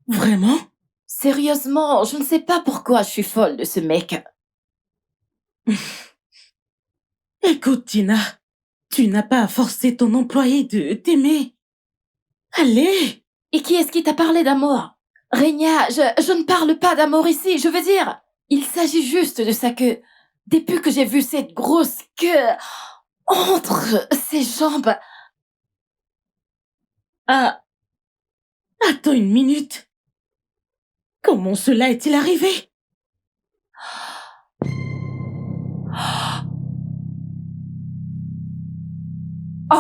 Vraiment? Sérieusement, je ne sais pas pourquoi je suis folle de ce mec. Écoute, Tina, tu n'as pas à forcer ton employé de t'aimer. Allez! Et qui est-ce qui t'a parlé d'amour? Régna, je ne parle pas d'amour ici, je veux dire, il s'agit juste de sa queue. Depuis que j'ai vu cette grosse queue entre ses jambes. Ah, attends une minute. Comment cela est-il arrivé? Oh,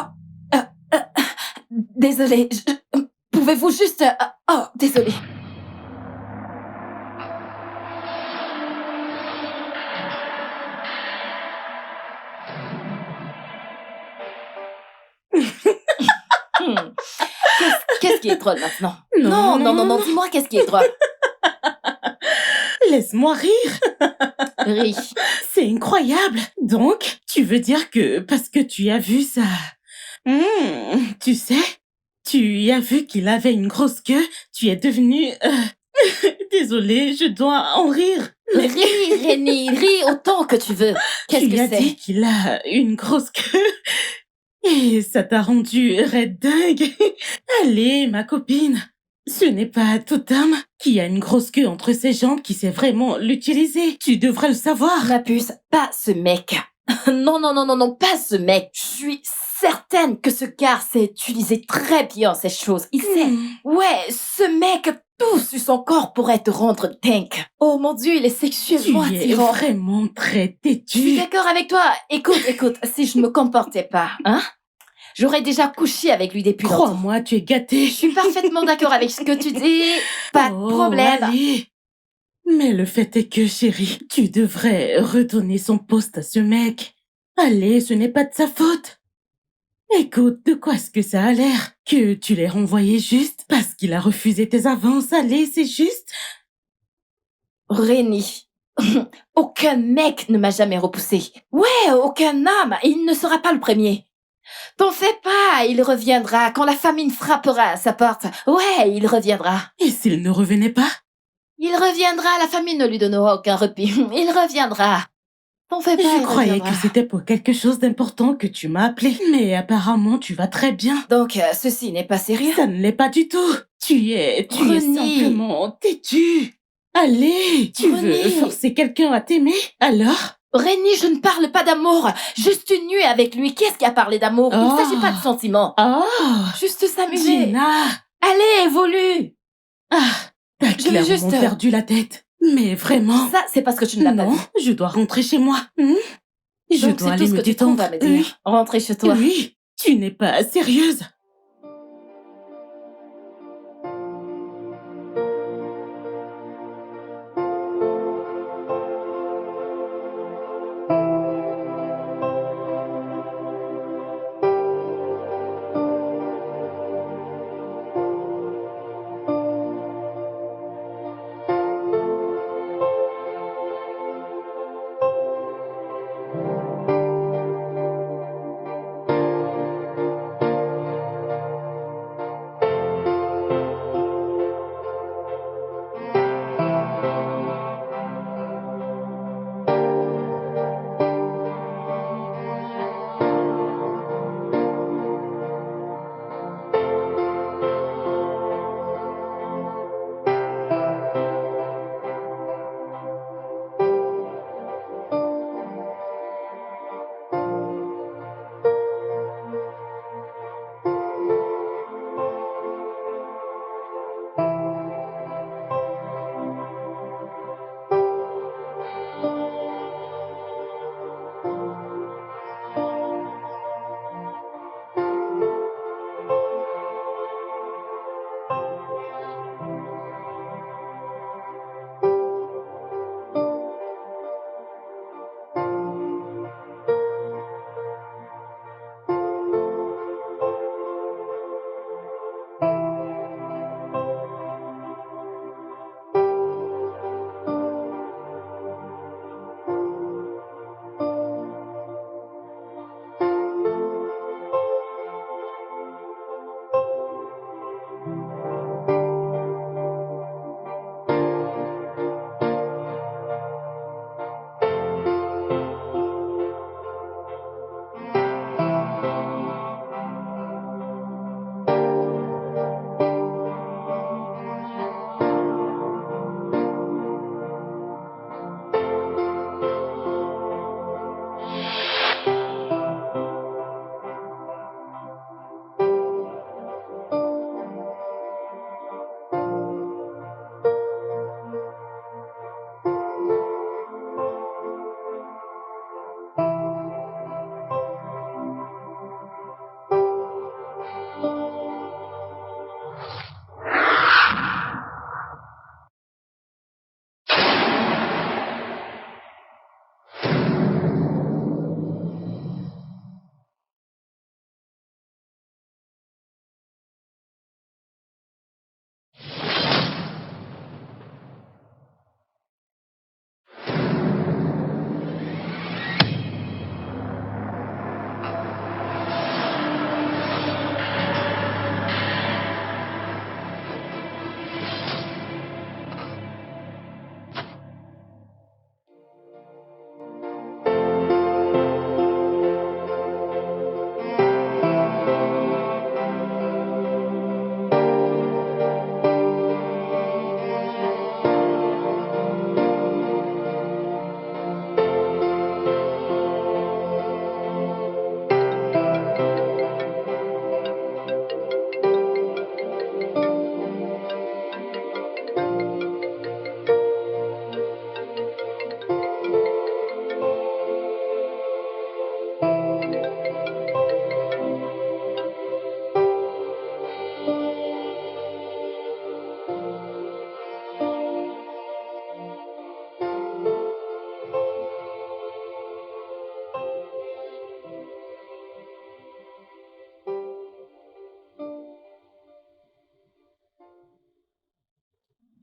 euh, euh, désolée, pouvez-vous juste... oh, désolée. Hmm. Qu'est-ce qui est drôle maintenant? Non, dis-moi qu'est-ce qui est drôle. Laisse-moi rire. Ris. C'est incroyable. Donc, tu veux dire que parce que tu as vu ça... tu sais, tu y as vu qu'il avait une grosse queue, tu es devenu... Désolée, je dois en rire. Ris, Rémi, ris autant que tu veux. Qu'est-ce Tu que lui as c'est? dit qu'il a une grosse queue et ça t'a rendu raide dingue. Allez, ma copine, ce n'est pas tout homme qui a une grosse queue entre ses jambes qui sait vraiment l'utiliser. Tu devrais le savoir. Ma puce, pas ce mec. Non, pas ce mec. Je suis certaine que ce gars sait utiliser très bien ces choses. Il sait. Ouais, ce mec a tout sur son corps pourrait te rendre dingue. Oh mon Dieu, il est sexuellement Tu es attirant. vraiment très Je suis têtu. d'accord avec toi. Écoute, si je me comportais pas, hein, j'aurais déjà couché avec lui depuis longtemps. Crois-moi, tu es gâté. Je suis parfaitement d'accord avec ce que tu dis. Pas de problème. Allez. Mais le fait est que, chérie, tu devrais redonner son poste à ce mec. Allez, ce n'est pas de sa faute. Écoute, de quoi est-ce que ça a l'air? Que tu l'aies renvoyé juste parce qu'il a refusé tes avances. Allez, c'est juste. Rémi, aucun mec ne m'a jamais repoussé. Ouais, aucun homme. Il ne sera pas le premier. T'en fais pas, il reviendra quand la famine frappera à sa porte. Ouais, il reviendra. Et s'il ne revenait pas? Il reviendra, la famine ne lui donnera aucun répit. Il reviendra. T'en fais pas, Je il croyais reviendra. que c'était pour quelque chose d'important que tu m'as appelé. Mais apparemment, tu vas très bien. Donc, ceci n'est pas sérieux. Ça ne l'est pas du tout. Tu es simplement têtu. Allez, tu veux forcer quelqu'un à t'aimer? Alors? Rémi, je ne parle pas d'amour. Juste une nuit avec lui. Qui est-ce qui a parlé d'amour? Il ne s'agit pas de sentiments. Juste s'amuser. Gina. Allez, évolue. T'as clairement perdu la tête. Mais vraiment. Ça, c'est parce que tu ne l'as pas vu. Non, je dois rentrer chez moi. Je Donc, dois c'est aller tout ce me que tu trouves détendre. à me dire. Rentrer chez toi. Oui, tu n'es pas sérieuse.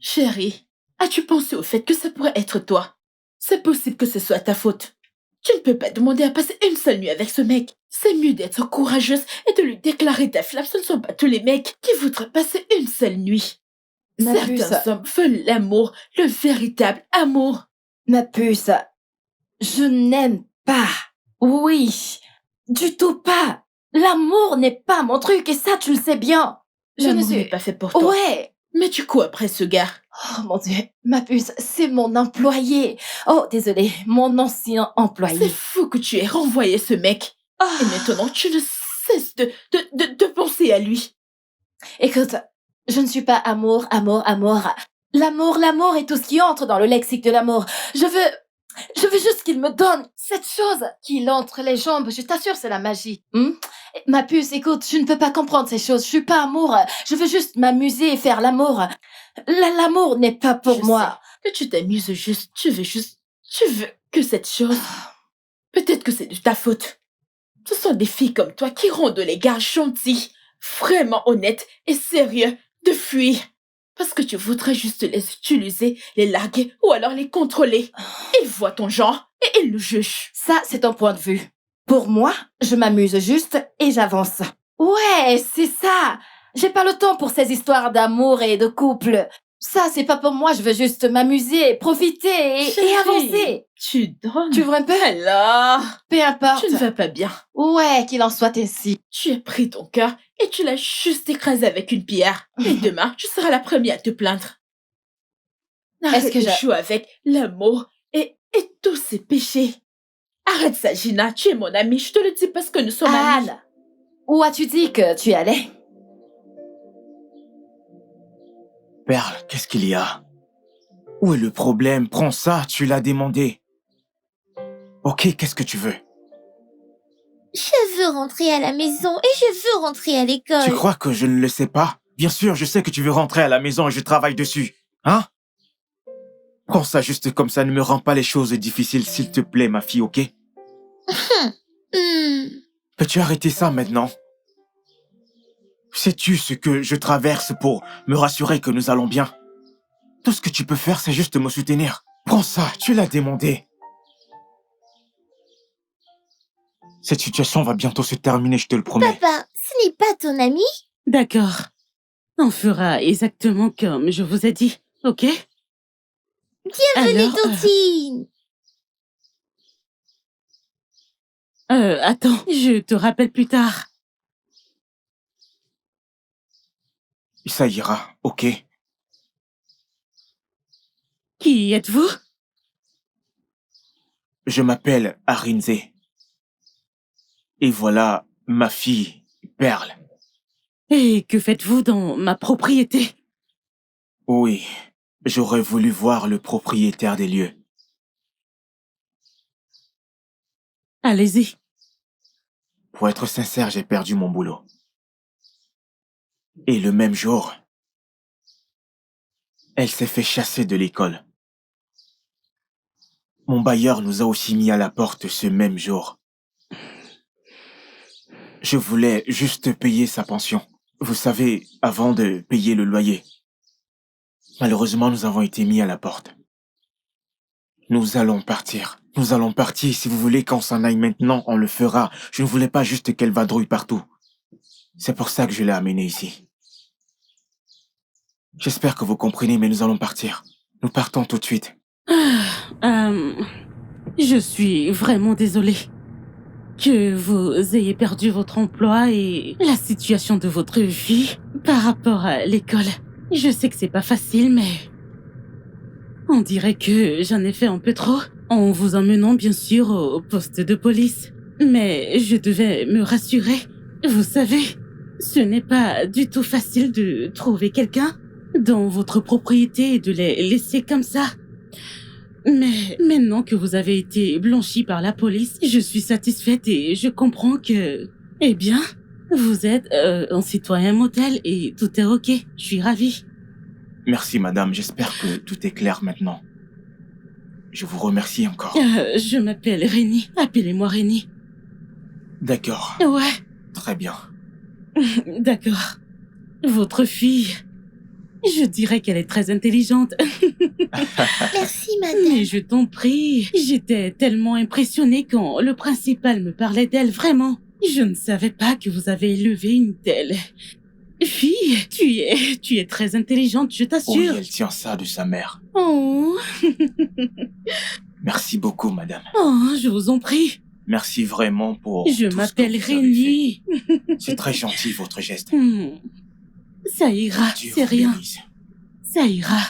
Chérie, as-tu pensé au fait que ça pourrait être toi? C'est possible que ce soit ta faute. Tu ne peux pas demander à passer une seule nuit avec ce mec. C'est mieux d'être courageuse et de lui déclarer ta flamme. Ce ne sont pas tous les mecs qui voudraient passer une seule nuit. Ma puce, Certains hommes veulent l'amour, le véritable amour. ma puce, je n'aime pas. Oui, du tout pas. L'amour n'est pas mon truc et ça, tu le sais bien. Je ne L'amour suis... n'est pas fait pour toi. Ouais. Mais tu cours après ce gars. Oh mon Dieu, ma puce, c'est mon employé. Oh, désolé, mon ancien C'est employé. fou que tu aies renvoyé ce mec. Oh. Et maintenant, tu ne cesses de penser à lui. Écoute, je ne suis pas amour. L'amour est tout ce qui entre dans le lexique de l'amour. Je veux juste qu'il me donne cette chose qu'il entre les jambes. Je t'assure, c'est la magie. Ma puce, écoute, je ne peux pas comprendre ces choses. Je suis pas amour. Je veux juste m'amuser et faire l'amour. L'amour n'est pas pour Je moi. sais que tu t'amuses juste. Tu veux que cette chose. Peut-être que c'est de ta faute. Ce sont des filles comme toi qui rendent les gars gentils, vraiment honnêtes et sérieux de fuir. Parce que tu voudrais juste les utiliser, les larguer ou alors les contrôler. Ils voient ton genre et ils le jugent. Ça, c'est ton point de vue. Pour moi, je m'amuse juste et j'avance. Ouais, c'est ça. J'ai pas le temps pour ces histoires d'amour et de couple. Ça, c'est pas pour moi. Je veux juste m'amuser, profiter et Chérie, avancer. Tu donnes. Tu vois un peu? Alors, Peu importe. tu ne vas pas bien. Ouais, qu'il en soit ainsi. Tu as pris ton cœur et tu l'as juste écrasé avec une pierre. Et demain, tu seras la première à te plaindre. Arrête que de je- jouer avec l'amour et tous ses péchés. Arrête ça, Gina. Tu es mon amie. Je te le dis parce que nous sommes amis. Anne, où as-tu dit que tu allais? Perle, qu'est-ce qu'il y a? Où est le problème? Prends ça, tu l'as demandé. Ok, qu'est-ce que tu veux? Je veux rentrer à la maison et je veux rentrer à l'école. Tu crois que je ne le sais pas? Bien sûr, je sais que tu veux rentrer à la maison et je travaille dessus. Hein? Prends ça juste comme ça, ne me rends pas les choses difficiles, s'il te plaît, ma fille, ok? Hmm. Peux-tu arrêter ça maintenant? Sais-tu ce que je traverse pour me rassurer que nous allons bien? Tout ce que tu peux faire, c'est juste me soutenir. Prends ça, tu l'as demandé. Cette situation va bientôt se terminer, je te le promets. Papa, ce n'est pas ton ami? D'accord. On fera exactement comme je vous ai dit, ok? Bienvenue, Alors, Tontine. attends, je te rappelle plus tard. Ça ira, ok? Qui êtes-vous? Je m'appelle Arinze. Et voilà ma fille, Perle. Et que faites-vous dans ma propriété? Oui, j'aurais voulu voir le propriétaire des lieux. Allez-y. Pour être sincère, j'ai perdu mon boulot. Et le même jour, elle s'est fait chasser de l'école. Mon bailleur nous a aussi mis à la porte ce même jour. Je voulais juste payer sa pension. Vous savez, avant de payer le loyer. Malheureusement, nous avons été mis à la porte. Nous allons partir. Nous allons partir. Si vous voulez qu'on s'en aille maintenant, on le fera. Je ne voulais pas juste qu'elle vadrouille partout. C'est pour ça que je l'ai amenée ici. J'espère que vous comprenez, mais nous allons partir. Nous partons tout de suite. Je suis vraiment désolée que vous ayez perdu votre emploi et la situation de votre vie par rapport à l'école. Je sais que c'est pas facile, mais on dirait que j'en ai fait un peu trop en vous emmenant bien sûr au poste de police. Mais je devais me rassurer. Vous savez, ce n'est pas du tout facile de trouver quelqu'un dans votre propriété et de les laisser comme ça. Mais maintenant que vous avez été blanchi par la police, je suis satisfaite et je comprends que, eh bien, vous êtes un citoyen modèle et tout est ok. Je suis ravie. Merci, madame. J'espère que tout est clair maintenant. Je vous remercie encore. Je m'appelle Rénie. Appelez-moi Rénie. D'accord. Ouais, Très bien. d'accord. Votre fille Je dirais qu'elle est très intelligente. Merci, madame. Mais je t'en prie, j'étais tellement impressionnée quand le principal me parlait d'elle, vraiment. Je ne savais pas que vous avez élevé une telle fille. Tu es très intelligente, je Oui, t'assure. elle tient ça de sa mère. Oh, Merci beaucoup, madame. oh, je vous en prie. Merci vraiment pour Je tout ce que m'appelle vous avez Rénie. fait. C'est très gentil, votre geste. Ça ira, Dieu c'est vous rien. bénisse. Ça ira.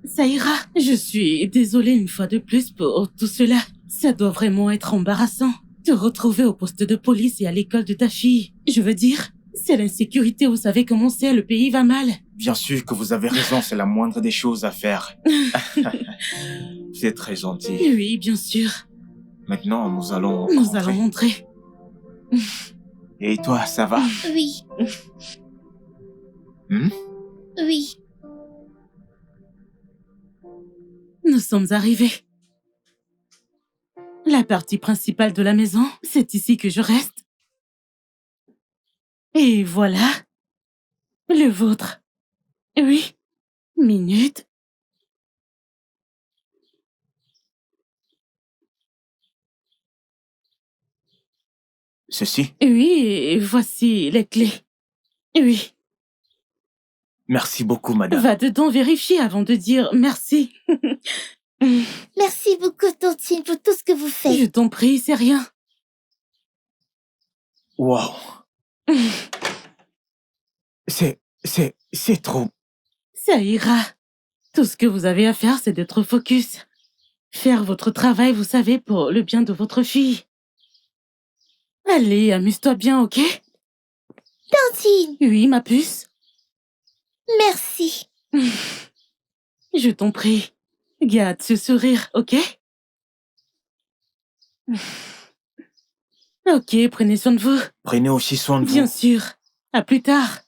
Ça ira. Je suis désolée une fois de plus pour tout cela. Ça doit vraiment être embarrassant. Te retrouver au poste de police et à l'école de ta fille. Je veux dire, c'est l'insécurité, vous savez comment c'est, le pays va mal. Bien sûr que vous avez raison, c'est la moindre des choses à faire. Vous êtes très gentil. Oui, bien sûr. Maintenant, nous allons Nous rentrer. allons rentrer. Et toi, ça va? Oui, Hmm? oui. Nous sommes arrivés. La partie principale de la maison, c'est ici que je reste. Et voilà. Le vôtre. Oui. Minute. Ceci? Oui, et voici les clés. Oui. Merci beaucoup, madame. Va dedans vérifier avant de dire merci. Merci beaucoup, Tontine, pour tout ce que vous faites. Je t'en prie, c'est rien. Wow. C'est trop. Ça ira. Tout ce que vous avez à faire, c'est d'être focus. Faire votre travail, vous savez, pour le bien de votre fille. Allez, amuse-toi bien, ok? Tontine, Oui, ma puce. merci. Je t'en prie. Garde ce sourire, ok? Ok, prenez soin de vous. Prenez aussi soin de Bien vous. sûr. À plus tard.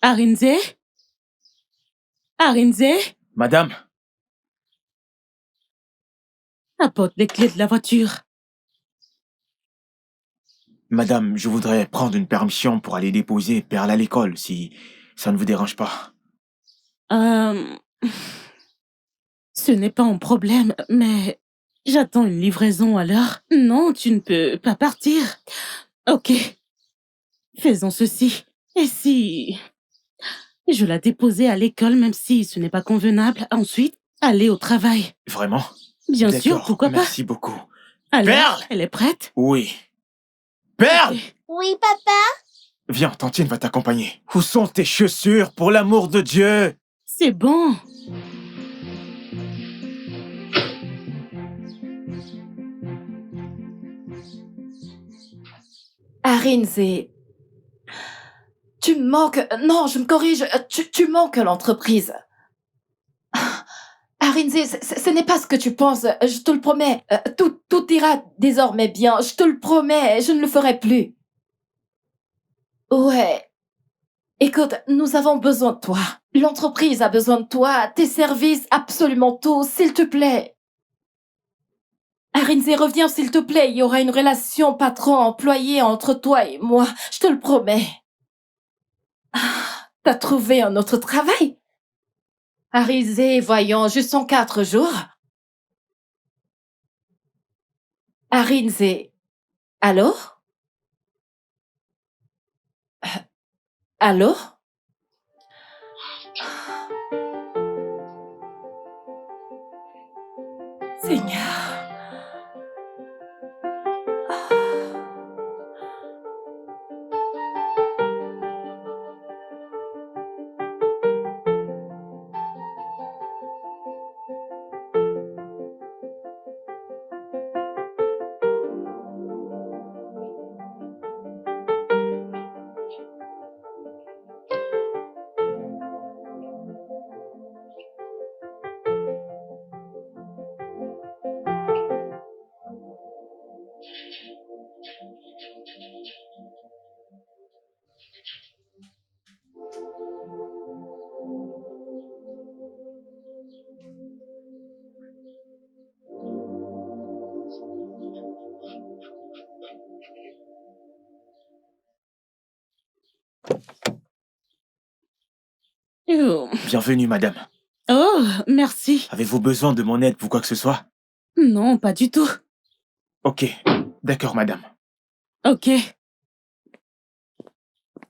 Arinze? Arinze? Madame, Apporte les clés de la voiture. madame, je voudrais prendre une permission pour aller déposer Perle à l'école, si ça ne vous dérange pas. Euh... Ce n'est pas un problème, mais j'attends une livraison alors. Non, tu ne peux pas partir. Ok. Faisons ceci. Et si je la déposais à l'école, même si ce n'est pas convenable, ensuite, aller au travail. Vraiment? Bien sûr, D'accord, pourquoi pas? merci beaucoup. Alors, Perle! elle est prête? Oui. Perle! Ok. Oui, papa? Viens, Tantine va t'accompagner. Où sont tes chaussures, pour l'amour de Dieu? C'est bon. Arinze, tu manques... Non, je me corrige. Tu manques à l'entreprise. Arinze, ce n'est pas ce que tu penses. Je te le promets. Tout ira désormais bien. Je te le promets. Je ne le ferai plus. Ouais. Écoute, nous avons besoin de toi. L'entreprise a besoin de toi. Tes services, absolument tout. S'il te plaît. Arinze, reviens s'il te plaît. Il y aura une relation patron-employé entre toi et moi. Je te le promets. T'as trouvé un autre travail? Arinze, voyons, juste en 4 jours. Arinze, allô? Allô? Seigneur. Bienvenue, madame. Oh, merci. Avez-vous besoin de mon aide pour quoi que ce soit? Non, pas du tout. Ok, d'accord, madame. Ok,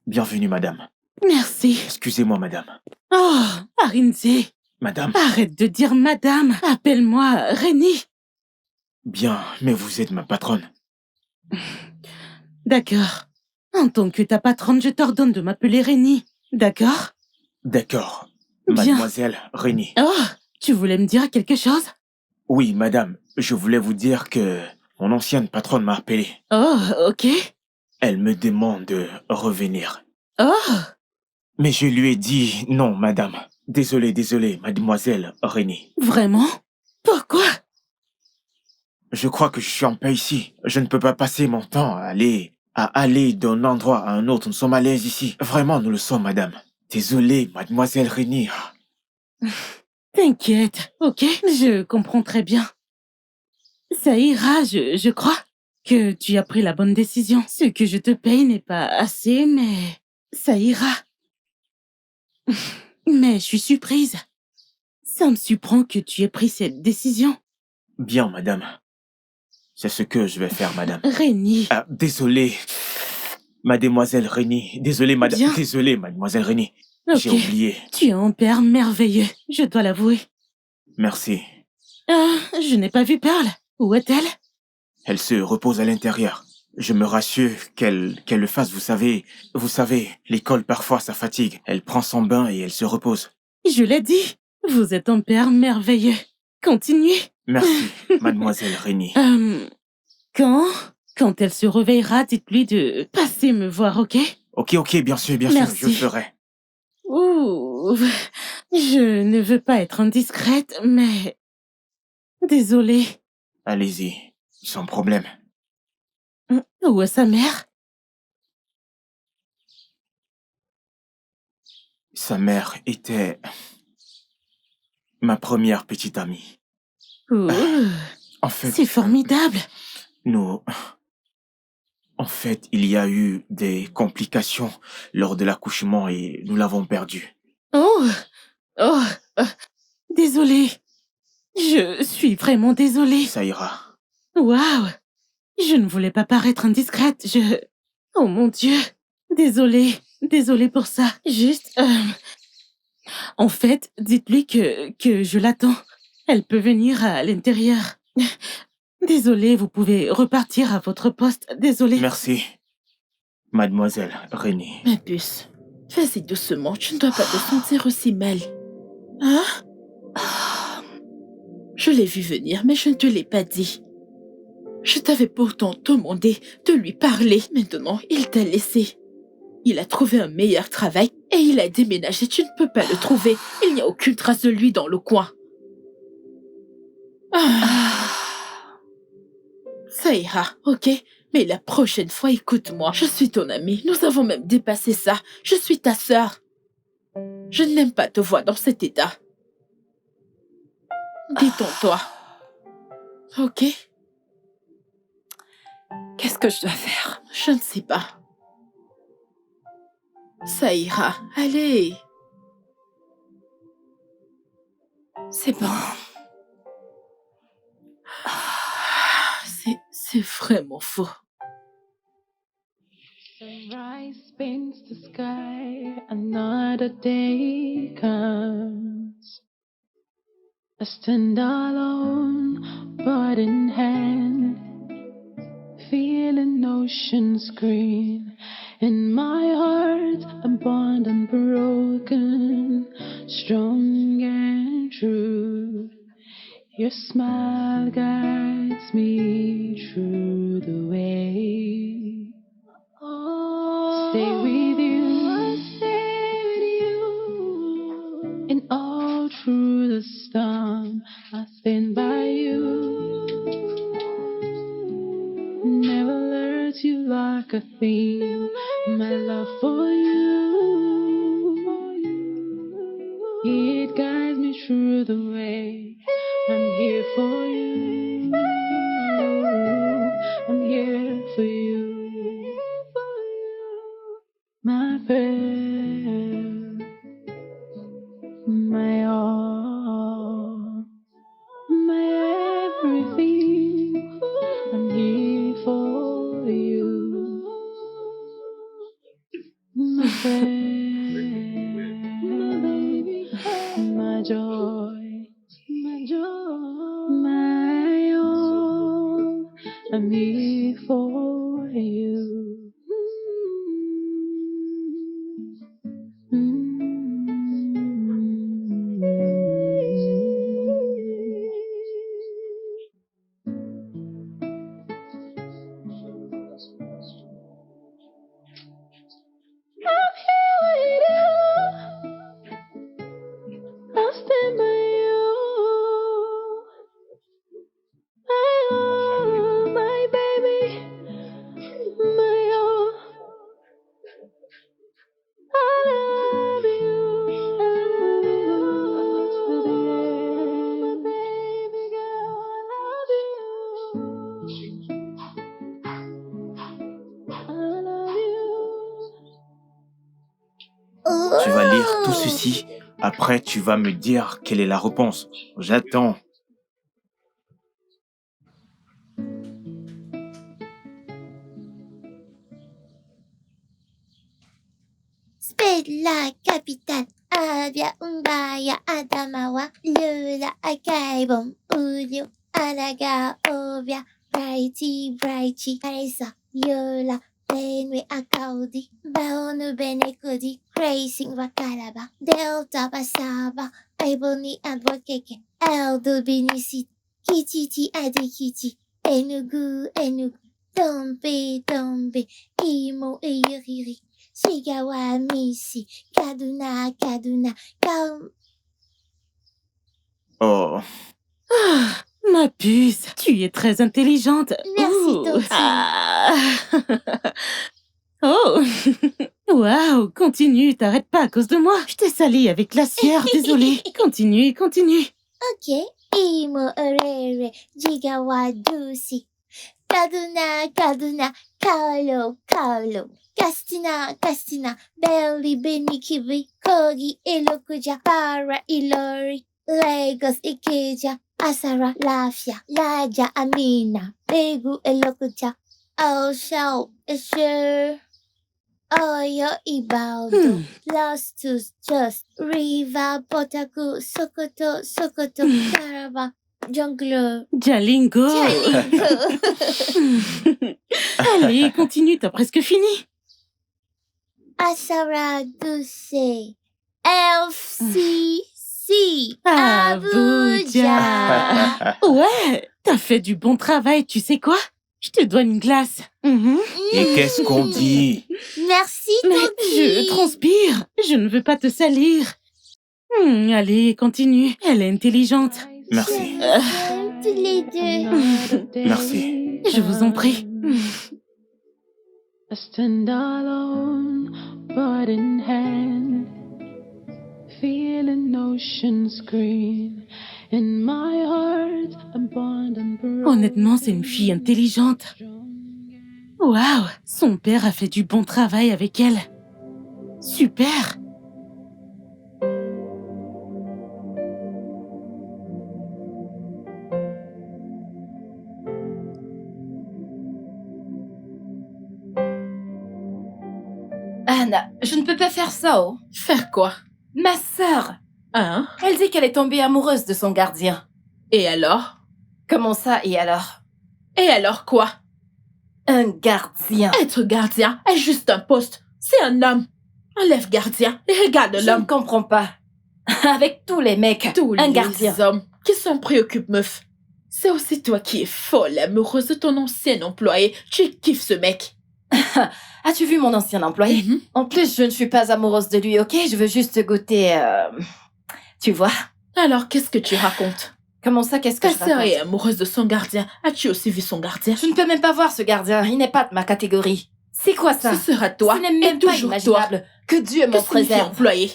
Bienvenue, madame. merci. Excusez-moi, madame. Oh, Arinze, Madame? arrête de dire madame. Appelle-moi Rénie. Bien, mais vous êtes ma patronne. D'accord. En tant que ta patronne, je t'ordonne de m'appeler Rénie. D'accord? D'accord. Bien. Mademoiselle Rénie. Oh, tu voulais me dire quelque chose? Oui, madame, je voulais vous dire que mon ancienne patronne m'a appelé. Oh, ok. Elle me demande de revenir. Oh, Mais je lui ai dit non, madame. Désolé, mademoiselle Rénie. vraiment? Pourquoi? Je crois que je suis en paix ici. Je ne peux pas passer mon temps à aller d'un endroit à un autre. Nous sommes à l'aise ici. Vraiment, nous le sommes, madame. Désolé, mademoiselle Rénie. T'inquiète, ok? Je comprends très bien. Ça ira, je crois que tu as pris la bonne décision. Ce que je te paye n'est pas assez, mais ça ira. Mais je suis surprise. Ça me surprend que tu aies pris cette décision. Bien, madame. C'est ce que je vais faire, madame. Rénie. Ah, désolé, mademoiselle Rénie. Désolé, Bien. Désolé, mademoiselle Rénie. Ok. J'ai oublié. Tu es un père merveilleux, je dois l'avouer. Merci. Ah, je n'ai pas vu Pearl. Où est-elle? Elle se repose à l'intérieur. Je me rassure qu'elle le fasse, vous savez, l'école parfois ça fatigue. Elle prend son bain et elle se repose. Je l'ai dit, vous êtes un père merveilleux. Continuez. Merci, mademoiselle Rénie. Quand elle se réveillera, dites-lui de passer me voir, ok? Ok, bien sûr, Merci. je le ferai. Ouh, je ne veux pas être indiscrète, mais... Désolée. Allez-y, sans problème. Où est sa mère? Sa mère était ma première petite amie. Ouh, En fait, c'est formidable. nous... En fait, il y a eu des complications lors de l'accouchement et nous l'avons perdue. Oh, oh, désolée. Je suis vraiment désolée. Ça ira. Waouh, je ne voulais pas paraître indiscrète, Oh mon Dieu, désolée pour ça. Juste, en fait, dites-lui que je l'attends. Elle peut venir à l'intérieur. Désolée, vous pouvez repartir à votre poste. Désolée. Merci, mademoiselle Rénie. Ma puce, vas-y doucement, tu ne dois pas te sentir aussi mal. Hein? Je l'ai vu venir, mais je ne te l'ai pas dit. Je t'avais pourtant demandé de lui parler. Maintenant, il t'a laissé. Il a trouvé un meilleur travail et il a déménagé. Tu ne peux pas le trouver. Il n'y a aucune trace de lui dans le coin. Ça ira, ok? Mais la prochaine fois, écoute-moi. Je suis ton amie. Nous avons même dépassé ça. Je suis ta sœur. Je n'aime pas te voir dans cet état. Détends-toi. Ok? Qu'est-ce que je dois faire? Je ne sais pas. Ça ira. Allez. C'est bon. C'est vraiment faux. Sunrise paints the sky, another day comes. I stand alone, bird in hand, feeling ocean's green. In my heart, I'm bond unbroken, strong and true. Your smile guides me through the way. Stay with you, and all through the storm, I stand by you. Never let you like a thing, my love for you. It guides me through the way. I'm here for you. I'm here for you. My prayer, I'm here for you. I'm here with you. I'll stand by you. My all, my baby, my all. I love you. I love you. To the end. My baby girl, I love you. Tu vas lire tout Oh. ceci. Après, tu vas me dire quelle est la réponse. J'attends. Spella capitale. Abia umbaya adamawa. Lula akaibom. Ulio alaga obia. Brighty brighty. Aresa. Yola. Benwe akaudi. Baonu benekudi. Racing wakaraba. Delta basaba. Aiboni advocate. Eldo benisi. Kichiti adikiti. Enugu enugu. Dombe dombe. Imo eyuriri. Shigawa Mishi, Kaduna, Kaduna, Oh, Ma puce, tu es très intelligente. Merci, Ouh. Totti. Ah. Oh. Waouh, continue, t'arrêtes pas à cause de moi. Je t'ai sali avec la sueur, désolée. Continue, continue. Ok. Imo Orere, Jigawa Dusi, Kaduna, Kaduna, Kaolo, Kaolo, Castina, Castina, Belly, Benikibi, Kogi, Ilokuja, Para, Ilori, Lagos, Ikeja, Asara, Lafia, Laja, Amina, Begu, Ilokuja, Osho, Esher. Oyo Ibaldo, Lost to Just, Riva, Botaku, Sokoto, Sokoto, Karaba, Jongleur, Jalingo. Allez, continue, t'as presque fini. Asara Duse, LCC, Abuja. Abuja. Ouais, t'as fait du bon travail, tu sais quoi? Je te dois une glace. Mhm. et qu'est-ce qu'on dit? Merci, Mais Toki. je transpire, je ne veux pas te salir. Allez, continue, elle est intelligente. Merci. Tous les deux. Merci. Je vous en prie. I stand alone, but in hand, feeling ocean's green. In my heart, I'm born and broken. Honnêtement, c'est une fille intelligente. Waouh, son père a fait du bon travail avec elle. Super. Anna, je ne peux pas faire ça, oh. Faire quoi? Ma sœur, Hein? elle dit qu'elle est tombée amoureuse de son gardien. Et alors? Comment ça, et alors? Et alors quoi? Un gardien. Être gardien est juste un poste. C'est un homme. Enlève gardien et regarde Je ne l'homme. comprends pas. Avec tous les mecs, Tous un les gardien. hommes qui s'en préoccupent, meuf. C'est aussi toi qui es folle amoureuse de ton ancien employé. Tu kiffes ce mec. As-tu vu mon ancien employé? Mhm. En plus, je ne suis pas amoureuse de lui, ok? Je veux juste goûter... Tu vois? Alors, qu'est-ce que tu racontes? Comment ça, qu'est-ce que Ta je sœur est raconte? amoureuse de son gardien. As-tu aussi vu son gardien? Je ne peux même pas voir ce gardien, il n'est pas de ma catégorie. C'est quoi ça? Ce sera toi. Ce n'est même et pas toujours toi. imaginable. Que Dieu m'en Que signifie préserve. employé?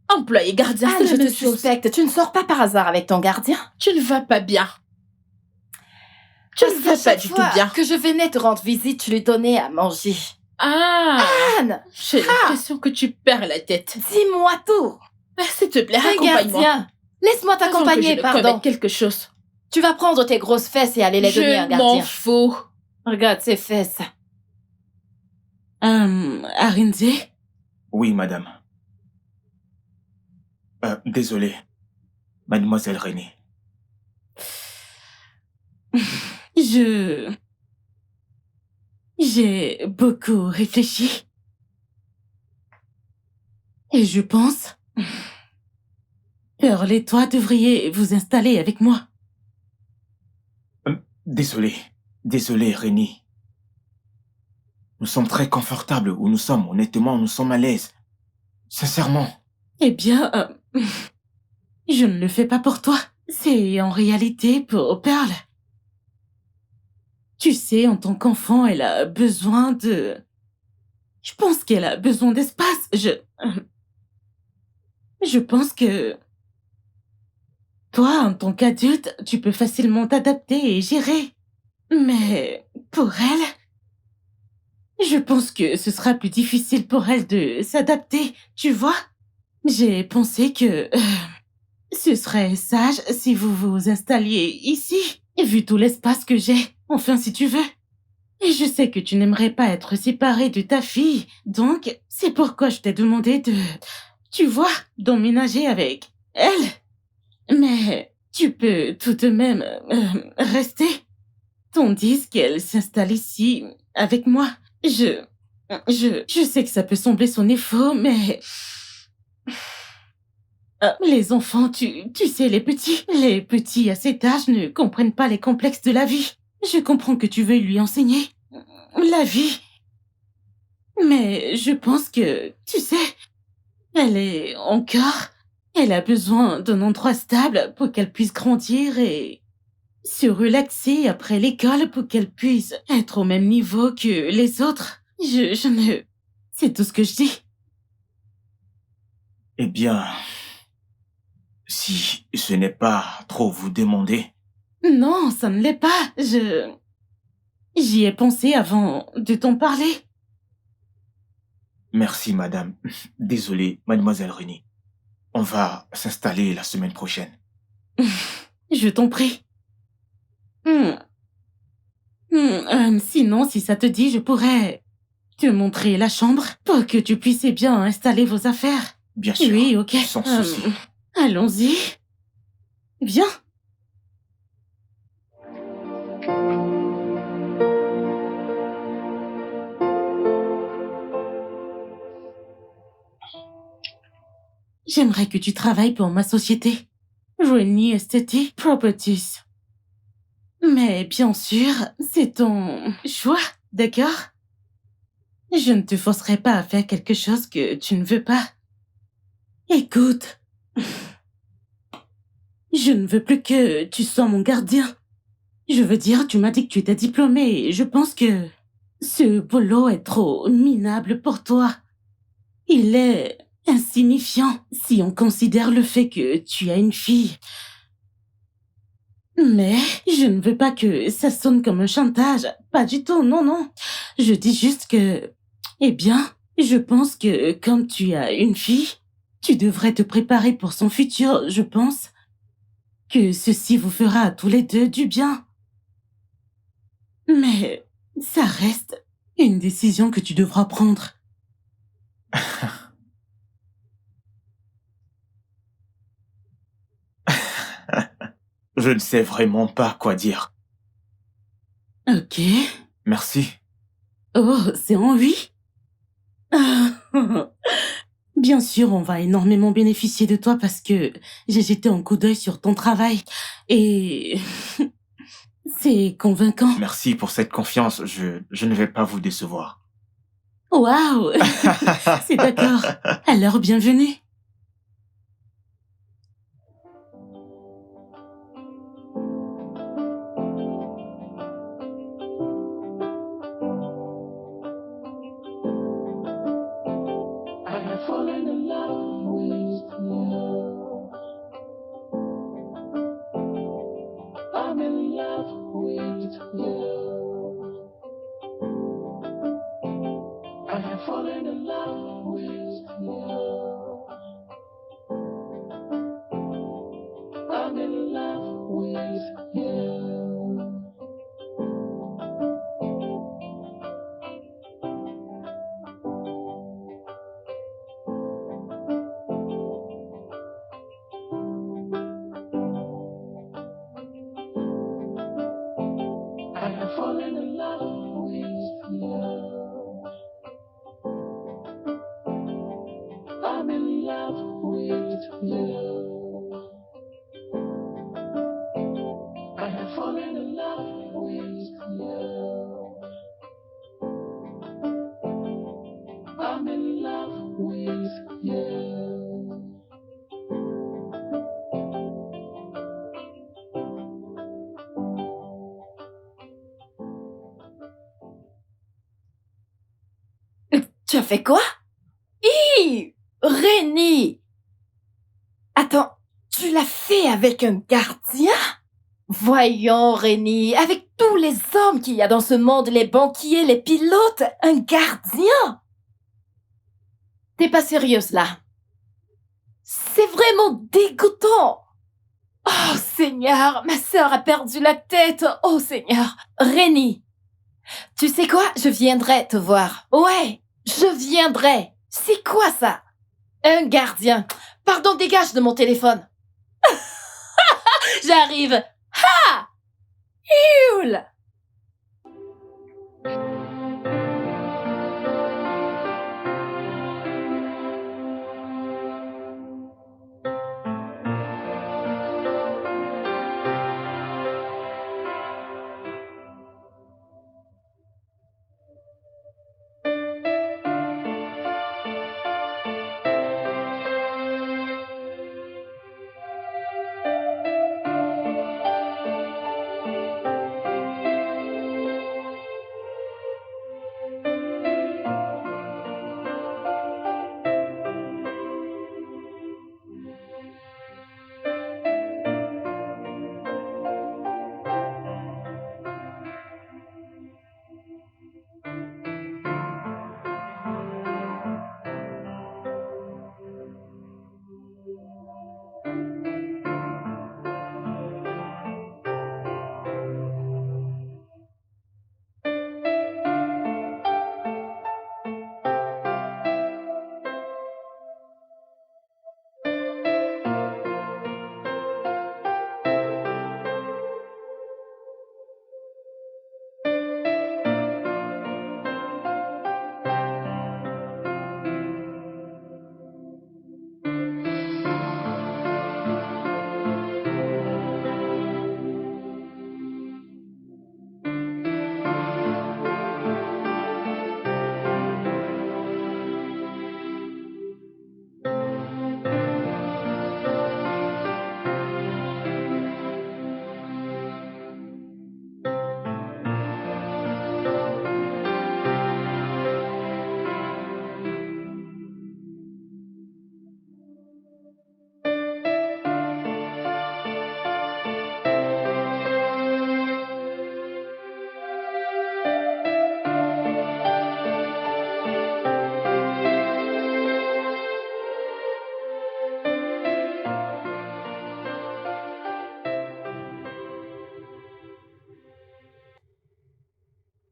Employé, gardien, Anne, c'est je la te même chose. suspecte. Tu ne sors pas par hasard avec ton gardien? Tu ne vas pas bien. Tu ne Parce vas qu'à pas chaque du tout fois bien. que je venais te rendre visite, tu lui donnais à manger. Ah! Anne, J'ai l'impression que tu perds la tête. dis-moi tout. S'il te plaît, Un accompagne-moi. gardien. Laisse-moi Avant que t'accompagner, je ne pardon. commette quelque chose. Tu vas prendre tes grosses fesses et aller les donner à un Je m'en gardien. fous. Regarde ces fesses. Arinze, Oui, madame. Désolé. Mademoiselle Renée. je J'ai beaucoup réfléchi. Et je pense... Pearl et toi devriez vous installer avec moi. Désolé. Désolé, Rémi. Nous sommes très confortables où nous sommes. Honnêtement, nous sommes à l'aise. Sincèrement. Eh bien, je ne le fais pas pour toi. C'est en réalité pour Pearl. Tu sais, en tant qu'enfant, elle a besoin de... Je pense qu'elle a besoin d'espace. Je pense que... Toi, en tant qu'adulte, tu peux facilement t'adapter et gérer. Mais pour elle, je pense que ce sera plus difficile pour elle de s'adapter, tu vois? J'ai pensé que ce serait sage si vous vous installiez ici, vu tout l'espace que j'ai, enfin si tu veux. Et je sais que tu n'aimerais pas être séparée de ta fille, donc c'est pourquoi je t'ai demandé de, tu vois, d'emménager avec elle. Mais tu peux tout de même rester, tandis qu'elle s'installe ici avec moi. Je sais que ça peut sembler sonner faux, mais... les enfants, tu sais, les petits à cet âge ne comprennent pas les complexes de la vie. Je comprends que tu veux lui enseigner la vie. Mais je pense que, tu sais, elle a besoin d'un endroit stable pour qu'elle puisse grandir et se relaxer après l'école pour qu'elle puisse être au même niveau que les autres. Je ne... C'est tout ce que je dis. Eh bien, si ce n'est pas trop vous demander, Non, ça ne l'est pas. J'y ai pensé avant de t'en parler. merci, madame. Désolé, mademoiselle Rémi. On va s'installer la semaine prochaine. Je t'en prie. Sinon, si ça te dit, je pourrais te montrer la chambre pour que tu puisses bien installer vos affaires. Bien sûr. Oui, ok. Sans souci. Allons-y. Viens. J'aimerais que tu travailles pour ma société, Rennie Aesthetic Properties. Mais bien sûr, c'est ton choix, d'accord? Je ne te forcerai pas à faire quelque chose que tu ne veux pas. Écoute, je ne veux plus que tu sois mon gardien. Je veux dire, tu m'as dit que tu étais diplômée et je pense que ce boulot est trop minable pour toi. Il est insignifiant si on considère le fait que tu as une fille. Mais je ne veux pas que ça sonne comme un chantage. Pas du tout, non, non. Je dis juste que, eh bien, je pense que comme tu as une fille, tu devrais te préparer pour son futur, je pense. Que ceci vous fera à tous les deux du bien. Mais ça reste une décision que tu devras prendre. Je ne sais vraiment pas quoi dire. Ok. Merci. Oh, c'est en oui. Bien sûr, on va énormément bénéficier de toi parce que j'ai jeté un coup d'œil sur ton travail et c'est convaincant. Merci pour cette confiance. Je ne vais pas vous décevoir. Waouh. C'est d'accord. Alors, bienvenue. I have fallen in love with you. I'm in love with you. I have fallen in love with you. I'm in love with you. I have fallen in love with you. have fallen in love with you. I'm in love with you. Tu as fait quoi? Hi! Réni! Attends, tu l'as fait avec un gardien? Voyons, Réni, avec tous les hommes qu'il y a dans ce monde, les banquiers, les pilotes, un gardien? T'es pas sérieuse, là? C'est vraiment dégoûtant! Oh, Seigneur, ma sœur a perdu la tête! Oh, Seigneur! Réni! Tu sais quoi? Je viendrai te voir. Ouais, je viendrai. C'est quoi ça? Un gardien. Pardon, dégage de mon téléphone. J'arrive. Ha! Hule!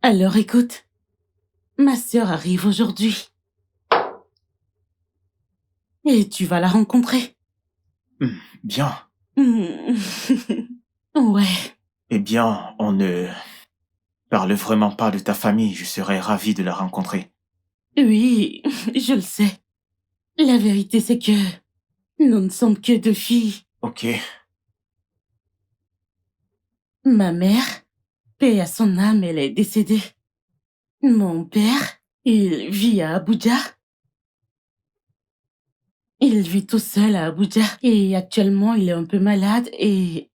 Alors écoute, ma sœur arrive aujourd'hui. Et tu vas la rencontrer. Bien. Ouais. Eh bien, on ne parle vraiment pas de ta famille. Je serais ravi de la rencontrer. Oui, je le sais. La vérité, c'est que nous ne sommes que deux filles. Ok. Ma mère, paix à son âme, elle est décédée. Mon père, il vit à Abuja. Il vit tout seul à Abuja et actuellement il est un peu malade et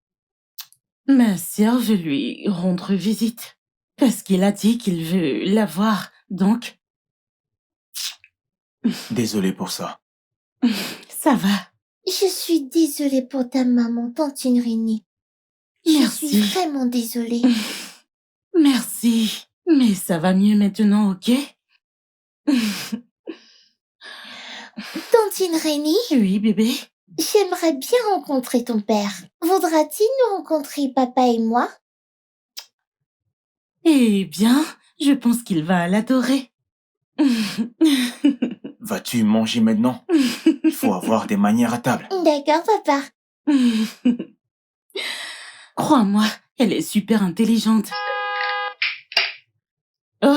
ma sœur veut lui rendre visite parce qu'il a dit qu'il veut la voir. Donc, Désolé pour ça. ça va. Je suis désolée pour ta maman, Tantine Rénie. Je Merci. suis vraiment désolée. Merci. Mais ça va mieux maintenant, ok? Tantine Rénie, Oui, bébé. j'aimerais bien rencontrer ton père. Voudra-t-il nous rencontrer, papa et moi? Eh bien, je pense qu'il va l'adorer. Vas-tu manger maintenant? Il faut avoir des manières à table. D'accord, papa. Crois-moi, elle est super intelligente. Oh,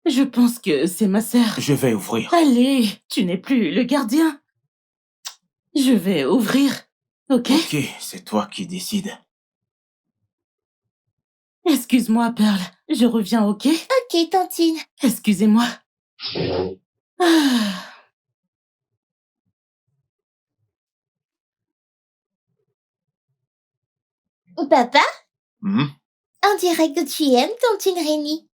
je pense que c'est ma sœur. Je vais ouvrir. Allez, tu n'es plus le gardien. Je vais ouvrir, ok? Ok, c'est toi qui décides. Excuse-moi, Pearl. Je reviens, ok? Ok, tantine. Excusez-moi. Ah. Papa, Hmm? on dirait que tu aimes tantine Rénie.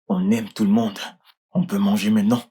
On aime tout le monde. On peut manger maintenant.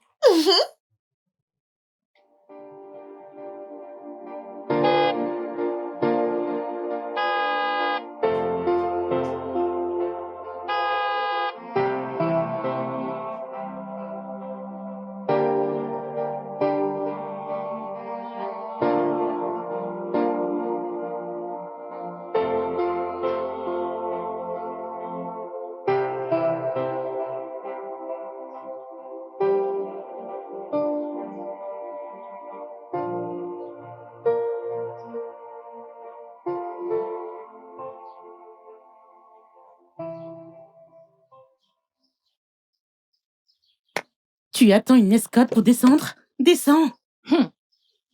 Tu attends une escorte pour descendre? Descends.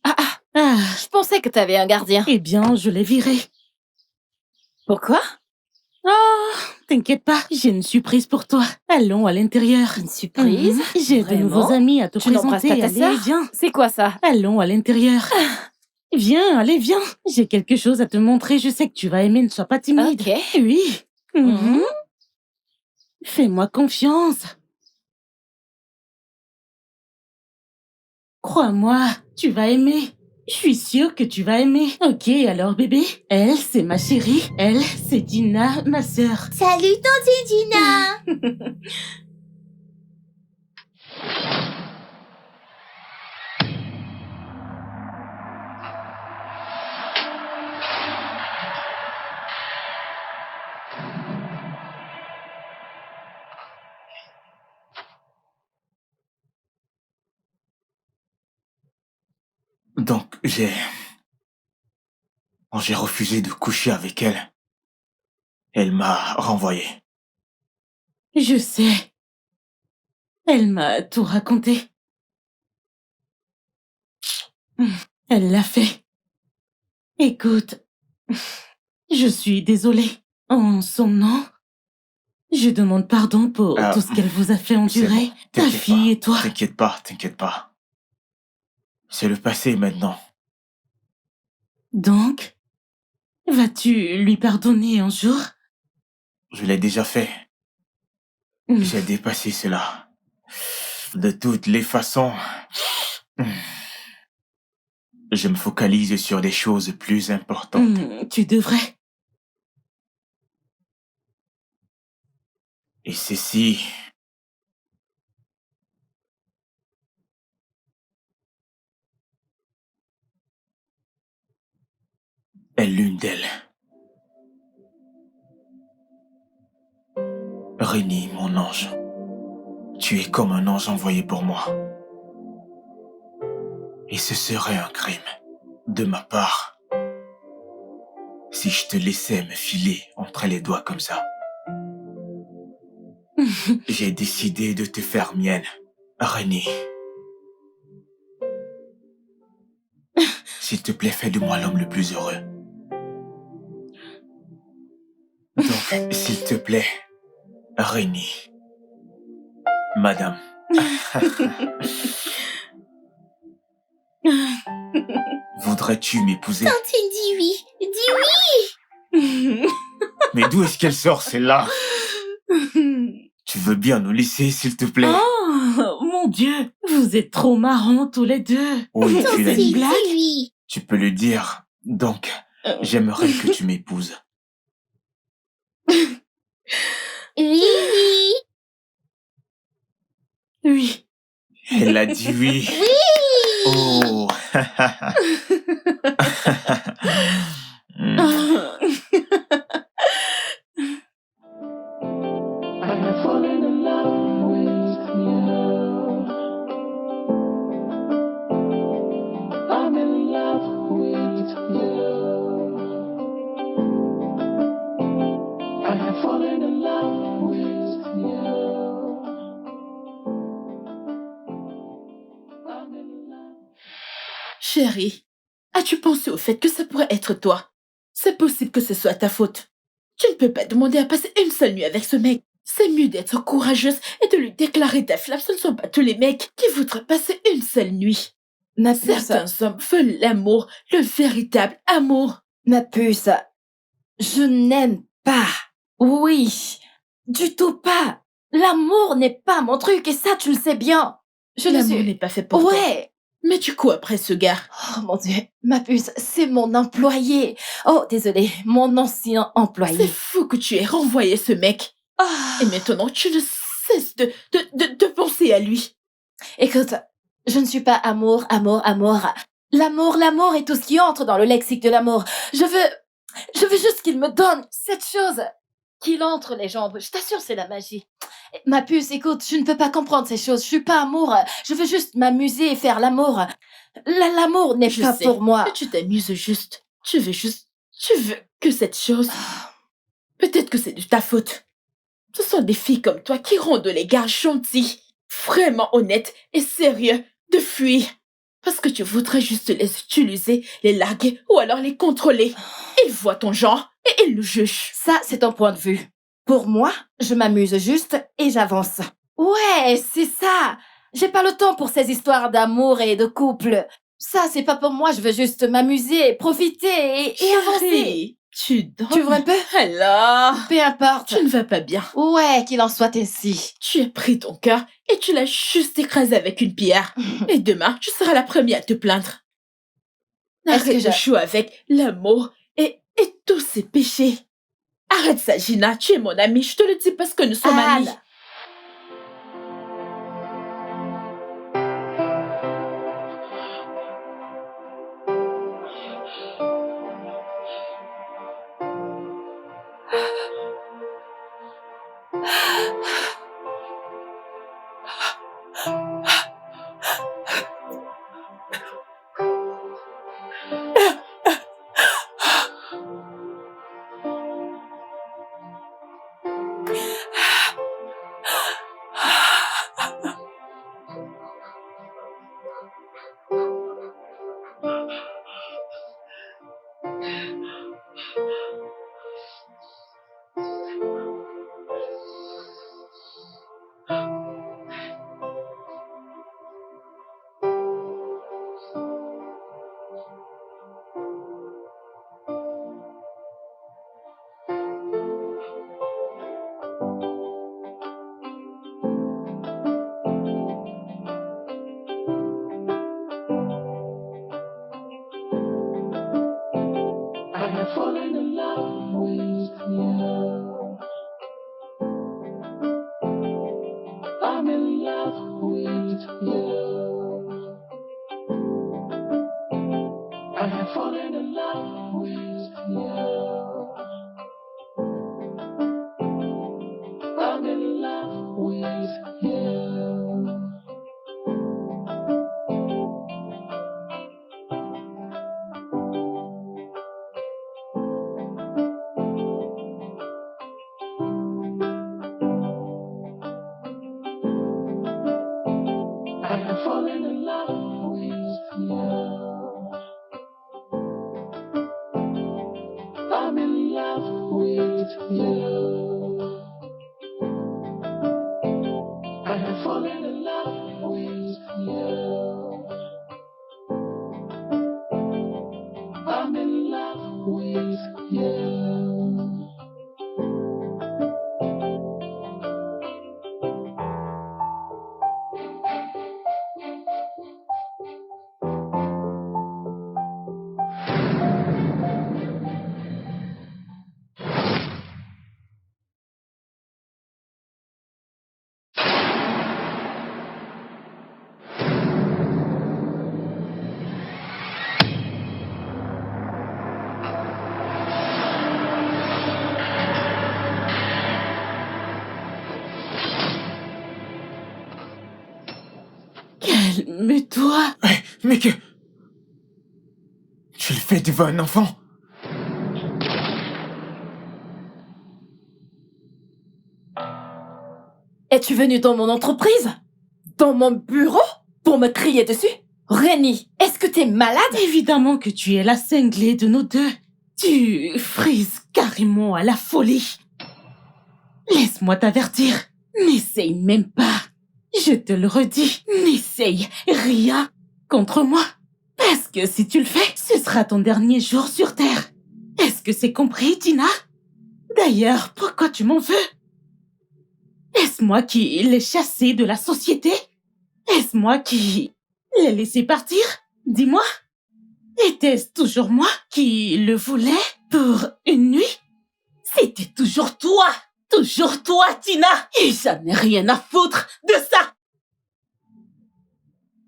Ah, ah, Ah. je pensais que t'avais un gardien. Eh bien, je l'ai viré. Pourquoi? Oh, t'inquiète pas, j'ai une surprise pour toi. Allons à l'intérieur. Une surprise? Mhm. J'ai de Vraiment? nouveaux amis à te Tu n'embrasses présenter. pas ta Allez, sœur? viens. C'est quoi ça? Allons à l'intérieur. Viens, allez, viens. J'ai quelque chose à te montrer. Je sais que tu vas aimer. Ne sois pas timide. Ok. Oui. Mhm. Mhm. Fais-moi confiance. Crois-moi, tu vas aimer. Je suis sûre que tu vas aimer. Ok, alors bébé, elle, c'est ma chérie. Elle, c'est Dina, ma sœur. Salut tantine Dina. Donc, quand j'ai refusé de coucher avec elle, elle m'a renvoyé. Je sais. Elle m'a tout raconté. Elle l'a fait. Écoute, je suis désolée. En son nom, je demande pardon pour Ah, tout ce qu'elle vous a fait C'est endurer. bon, Ta t'inquiète fille pas. et toi. T'inquiète pas, t'inquiète pas. C'est le passé maintenant. Donc, vas-tu lui pardonner un jour? Je l'ai déjà fait. Mm. J'ai dépassé cela. De toutes les façons, je me focalise sur des choses plus importantes. Tu devrais. Et ceci est l'une d'elles. Rénie, mon ange, tu es comme un ange envoyé pour moi. Et ce serait un crime de ma part si je te laissais me filer entre les doigts comme ça. J'ai décidé de te faire mienne, Rénie. S'il te plaît, fais de moi l'homme le plus heureux. Donc, s'il te plaît, Rénie, madame. Voudrais-tu m'épouser? Tantine dis oui. Dis oui. Mais d'où est-ce qu'elle sort, celle-là? Tu veux bien nous laisser, s'il te plaît? Oh, mon Dieu, vous êtes trop marrants tous les deux. Oui, tu l'as C'est une dit. Tantine blague? dis oui. Tu peux le dire. Donc, j'aimerais que tu m'épouses. Oui, oui. Oui. Elle a dit oui. Oui. Oh. I have fallen in love with you. I'm in love with you. I have fallen in love with you. I'm in love. Chérie, As-tu pensé au fait que ça pourrait être toi? C'est possible que ce soit ta faute. Tu ne peux pas demander à passer une seule nuit avec ce mec. C'est mieux d'être courageuse et de lui déclarer ta flamme. Ce ne sont pas tous les mecs qui voudraient passer une seule nuit. Ma puce, Certains hommes veulent l'amour, le véritable amour. ma puce, je n'aime pas. Oui, du tout pas. L'amour n'est pas mon truc et ça, tu le sais bien. Je ne L'amour suis... n'est pas fait pour toi. Ouais. Mais tu cours après ce gars. Oh mon Dieu, ma puce, c'est mon employé. Oh, désolé, mon ancien C'est employé. fou que tu aies renvoyé ce mec. Ah. Et maintenant, tu ne cesses de penser à lui. Écoute, je ne suis pas amour. L'amour est tout ce qui entre dans le lexique de l'amour. Je veux juste qu'il me donne cette chose. Qu'il entre les jambes. Je t'assure, c'est la magie. Ma puce, écoute, je ne peux pas comprendre ces choses. Je suis pas amour. Je veux juste m'amuser et faire l'amour. L'amour n'est Je pas sais pour moi. que tu t'amuses juste. Tu veux que cette chose. Peut-être que c'est de ta faute. Ce sont des filles comme toi qui rendent les gars gentils, vraiment honnêtes et sérieux de fuir. Parce que tu voudrais juste les utiliser, les larguer ou alors les contrôler. Ils voient ton genre et ils le jugent. Ça, c'est ton point de vue. Pour moi, je m'amuse juste et j'avance. Ouais, c'est ça. J'ai pas le temps pour ces histoires d'amour et de couple. Ça, c'est pas pour moi. Je veux juste m'amuser, profiter et avancer. Chérie, tu dors. Tu vois un peu? Alors, Peu importe. tu ne vas pas bien. Ouais, qu'il en soit ainsi. Tu as pris ton cœur et tu l'as juste écrasé avec une pierre. Et demain, tu seras la première à te plaindre. Est-ce que Arrête de je- jouer avec l'amour et tous ses péchés. Arrête ça, Gina. Tu es mon amie. Je te le dis parce que nous sommes amis. Al. I have fallen in love with you. I'm in love with you. I have fallen in love with you. I'm in love with you. I have fallen in love with you. I'm in love with you. I have fallen in love with you. I'm in love with you. Calme-toi. Mais que... Tu le fais devant un enfant? Es-tu venu dans mon entreprise? Dans mon bureau? Pour me crier dessus? Rennie, est-ce que t'es malade? Évidemment que tu es la cinglée de nous deux. Tu frises carrément à la folie. Laisse-moi t'avertir. N'essaye même pas. Je te le redis, n'essaye rien contre moi. Parce que si tu le fais, ce sera ton dernier jour sur Terre. Est-ce que c'est compris, Tina? D'ailleurs, pourquoi tu m'en veux? Est-ce moi qui l'ai chassé de la société? Est-ce moi qui l'ai laissé partir? Dis-moi. Était-ce toujours moi qui le voulais pour une nuit? C'était toujours toi, Tina, et j'en ai rien à foutre de ça.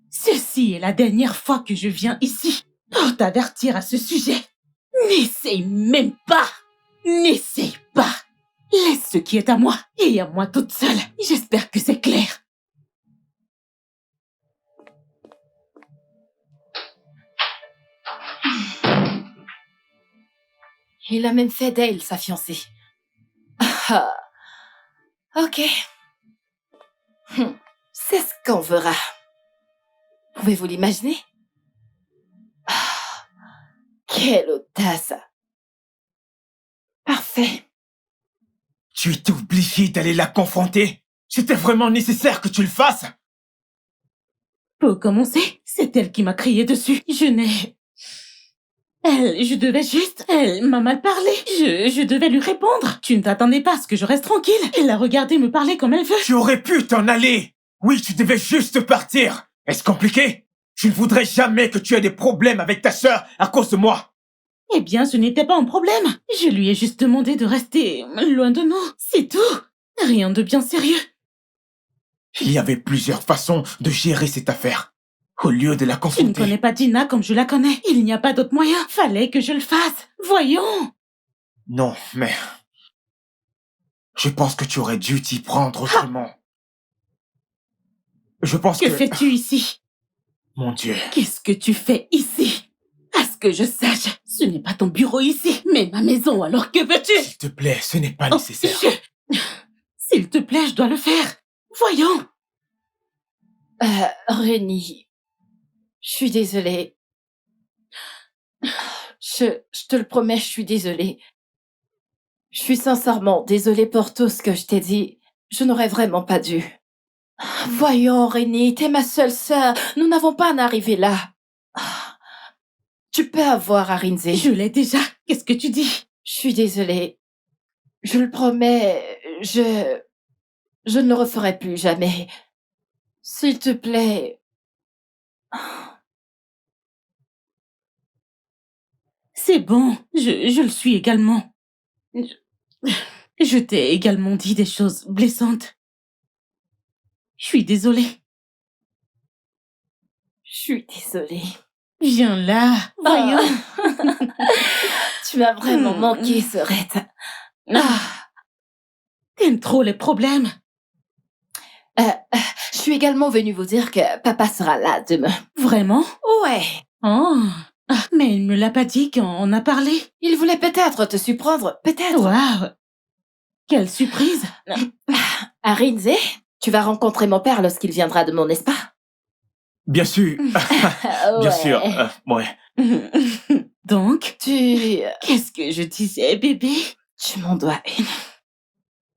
Ceci est la dernière fois que je viens ici pour t'avertir à ce sujet. N'essaye même pas, n'essaye pas. Laisse ce qui est à moi et à moi toute seule. J'espère que c'est clair. Il a même fait d'elle sa fiancée. Ah, ok. C'est ce qu'on verra. Pouvez-vous l'imaginer? Ah, quelle audace! Parfait. Tu étais obligé d'aller la confronter. C'était vraiment nécessaire que tu le fasses. Pour commencer, c'est elle qui m'a crié dessus. Elle m'a mal parlé. Je devais lui répondre. Tu ne t'attendais pas à ce que je reste tranquille. Elle a regardé me parler comme elle veut. Tu aurais pu t'en aller. Oui, tu devais juste partir. Est-ce compliqué? Je ne voudrais jamais que tu aies des problèmes avec ta sœur à cause de moi. Eh bien, ce n'était pas un problème. Je lui ai juste demandé de rester loin de nous. C'est tout. Rien de bien sérieux. Il y avait plusieurs façons de gérer cette affaire. Au lieu de la Tu ne confronter. connais pas Dina comme je la connais. Il n'y a pas d'autre moyen. Fallait que je le fasse. Voyons. Non, mais... Je pense que tu aurais dû t'y prendre autrement. Je pense Que fais-tu ici? Mon Dieu. Qu'est-ce que tu fais ici? À ce que je sache, ce n'est pas ton bureau ici, mais ma maison, alors que veux-tu? S'il te plaît, ce n'est pas Oh, nécessaire. S'il te plaît, je dois le faire. Voyons. Rennie, je suis désolée. Je te le promets, je suis désolée. Je suis sincèrement désolée pour tout ce que je t'ai dit. Je n'aurais vraiment pas dû. Voyons, Rennie, t'es ma seule sœur. Nous n'avons pas à en arriver là. Tu peux avoir Arinze. Je l'ai déjà. Qu'est-ce que tu dis? Je suis désolée. Je le promets, je ne le referai plus jamais. S'il te plaît. C'est bon, je le suis également. Je t'ai également dit des choses blessantes. Je suis désolée. Je suis désolée. Viens là, voyons. Tu m'as vraiment manqué, Sorette. T'aimes trop les problèmes. Je suis également venue vous dire que papa sera là demain. Vraiment? Ouais. Oh. Ah, mais il me l'a pas dit quand on a parlé. Il voulait peut-être te surprendre, peut-être. Waouh. Quelle surprise. Arinze, tu vas rencontrer mon père lorsqu'il viendra demain, n'est-ce pas? Bien sûr. Bien Ouais. sûr. Ouais. Donc, Tu qu'est-ce que je disais, bébé? m'en dois une.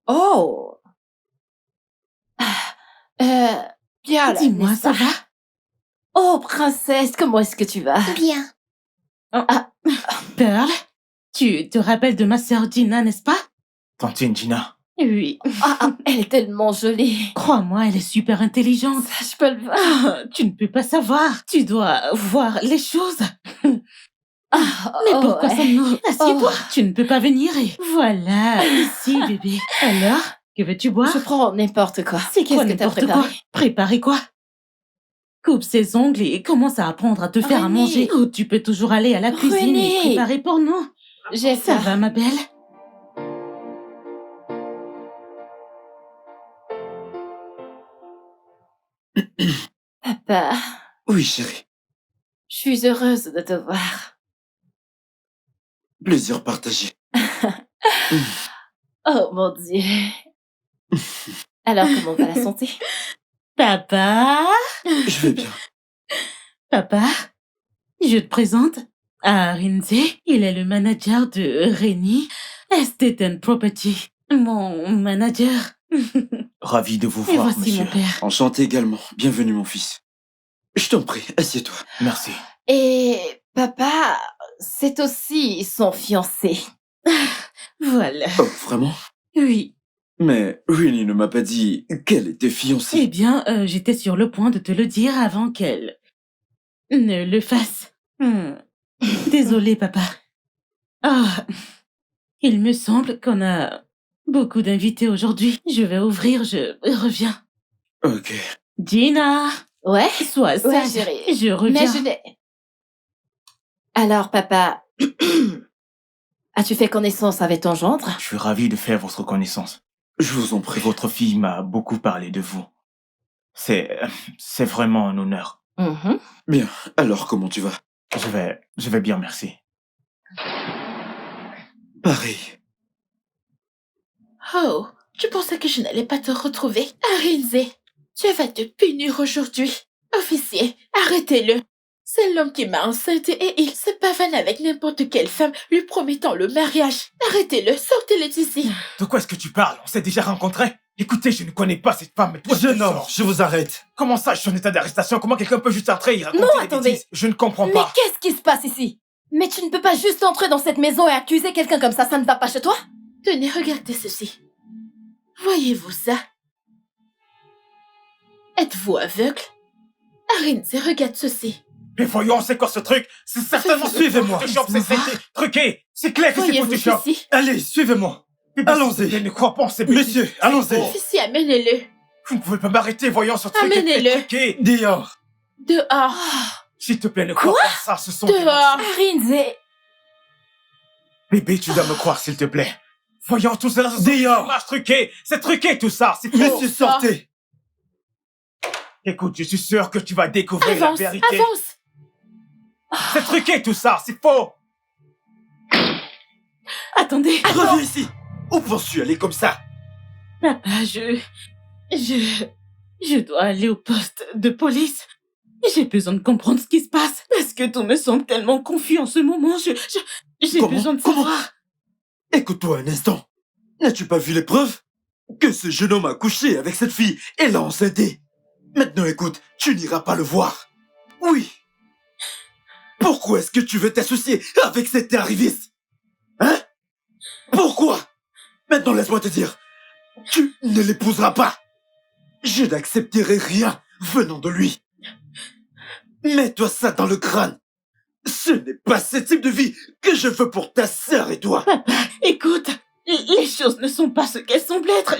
Oh. Bien là, Dis-moi, n'est-ce ça pas? va? Oh, princesse, comment est-ce que tu vas? Bien. Pearl, tu te rappelles de ma sœur Dina, n'est-ce pas? Tantine Gina. Oui. Elle est tellement jolie. Crois-moi, elle est super intelligente. Ça, je peux le voir. Ah, tu ne peux pas savoir. Tu dois voir les choses. Mais pourquoi sommes-nous? Assieds-toi. Tu ne peux pas venir et... Voilà, ici, bébé. Alors, que veux-tu boire? Je prends n'importe quoi. C'est quoi Qu'est-ce que t'as n'importe préparé? quoi? Préparer quoi? Coupe ses ongles et commence à apprendre à te faire à Renée. manger. Ou tu peux toujours aller à la cuisine et Renée. préparer pour nous. J'ai Ça faim. va, ma belle? Papa, Oui, chérie. je suis heureuse de te voir. Plaisir partagé. Oh mon Dieu. Alors, comment va la santé? Papa? Je vais bien. Papa, je te présente Arinze. Il est le manager de Reni Estate and Property. Mon manager. Ravi de vous Et voir, voici monsieur. mon père. Enchanté également. Bienvenue, mon fils. Je t'en prie, assieds-toi. Merci. Et papa, c'est aussi son fiancé. Voilà. Oh, vraiment? Oui. Mais Rini ne m'a pas dit qu'elle était Eh fiancée. bien, j'étais sur le point de te le dire avant qu'elle ne le fasse. Désolée, papa. Ah, il me semble qu'on a beaucoup d'invités aujourd'hui. Je vais ouvrir, je reviens. Ok. Gina, Ouais? sois Ouais, sage. chérie. Je reviens. Mais je n'ai... Alors, papa, as-tu fait connaissance avec ton gendre? Je suis ravi de faire votre connaissance. Je vous en prie. Votre fille m'a beaucoup parlé de vous. C'est vraiment un honneur. Mhm. Bien, alors comment tu vas? Je vais bien, merci. Pareil. Oh, tu pensais que je n'allais pas te retrouver? Arinze, tu vas te punir aujourd'hui. Officier, arrêtez-le. C'est l'homme qui m'a enceinte et il se pavane avec n'importe quelle femme lui promettant le mariage. Arrêtez-le, sortez-le d'ici. De quoi est-ce que tu parles? On s'est déjà rencontrés? Écoutez, je ne connais pas cette femme. Mais toi, Jeune tu homme, sors. je vous arrête. Comment ça, je suis en état d'arrestation? Comment quelqu'un peut juste entrer et raconter Non, des attendez. bêtises? Je ne comprends Mais pas. qu'est-ce qui se passe ici? Mais tu ne peux pas juste entrer dans cette maison et accuser quelqu'un comme ça ne va pas chez toi? Tenez, regardez ceci. Voyez-vous ça? Êtes-vous aveugle? Arinze, regarde ceci. Mais voyons, c'est quoi ce truc? C'est certainement Suivez-moi. Photoshop, c'est truqué. C'est clair que c'est Voyez-vous Photoshop. ceci? Allez, suivez-moi. Mais s'il Allons-y. te plaît, ne crois pas en ces bêtises. Monsieur, allons-y. Officier, amenez-le. Vous ne pouvez pas m'arrêter, voyons, ce truc est Amenez-le. truqué. Dehors. Dehors. S'il te plaît, ne crois pas ça, ce sont des Dehors. mensonges. Arinze, Bébé, tu dois me croire, s'il te plaît. Voyons, tout cela, ce sont des Dehors. images truquées. C'est truqué, tout ça. C'est faux. Monsieur, sortez. Écoute, je suis sûr que tu vas découvrir Avance, la vérité. avance. C'est truqué, tout ça. C'est faux. Attendez. Reviens ici. Où penses-tu aller comme ça? Papa, je dois aller au poste de police. J'ai besoin de comprendre ce qui se passe parce que tout me semble tellement confus en ce moment. J'ai Comment? besoin de Comment? savoir. Écoute-toi un instant. N'as-tu pas vu les preuves? Que ce jeune homme a couché avec cette fille et l'a enceintée. Maintenant écoute, tu n'iras pas le voir. Oui. Pourquoi est-ce que tu veux t'associer avec cet arriviste? Hein? Pourquoi? Maintenant laisse-moi te dire. Tu ne l'épouseras pas. Je n'accepterai rien venant de lui. Mets-toi ça dans le crâne. Ce n'est pas ce type de vie que je veux pour ta sœur et toi. Papa, écoute, les choses ne sont pas ce qu'elles semblent être.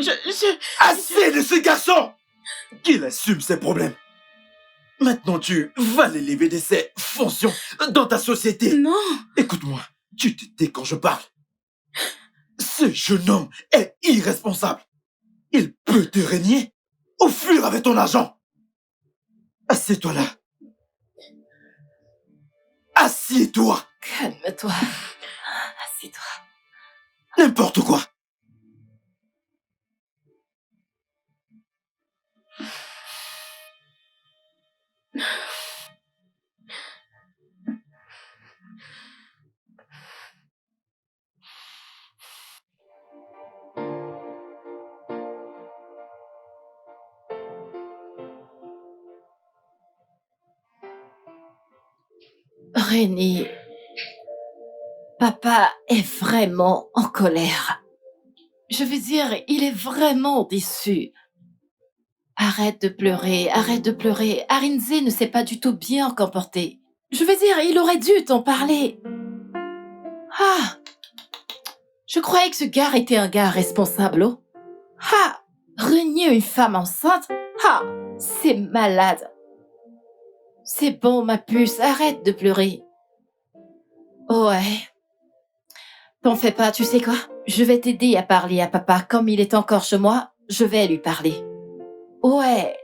Assez de ce garçon! Qu'il assume ses problèmes. Maintenant, tu vas l'élever de ses fonctions dans ta société. Non, Écoute-moi, tu te tais quand je parle. Ce jeune homme est irresponsable. Il peut te régner ou fuir avec ton argent. Assieds-toi là. Assieds-toi. calme-toi. Assieds-toi. N'importe quoi. Reni, papa est vraiment en colère. Je veux dire, il est vraiment déçu. Arrête de pleurer, arrête de pleurer. Arinze ne s'est pas du tout bien comporté. Je veux dire, il aurait dû t'en parler. Ah, je croyais que ce gars était un gars responsable, oh. Ah, renier une femme enceinte? Ah, c'est malade. C'est bon, ma puce, arrête de pleurer. Ouais. T'en fais pas, tu sais quoi? Je vais t'aider à parler à papa. Comme il est encore chez moi, je vais lui parler. Ouais.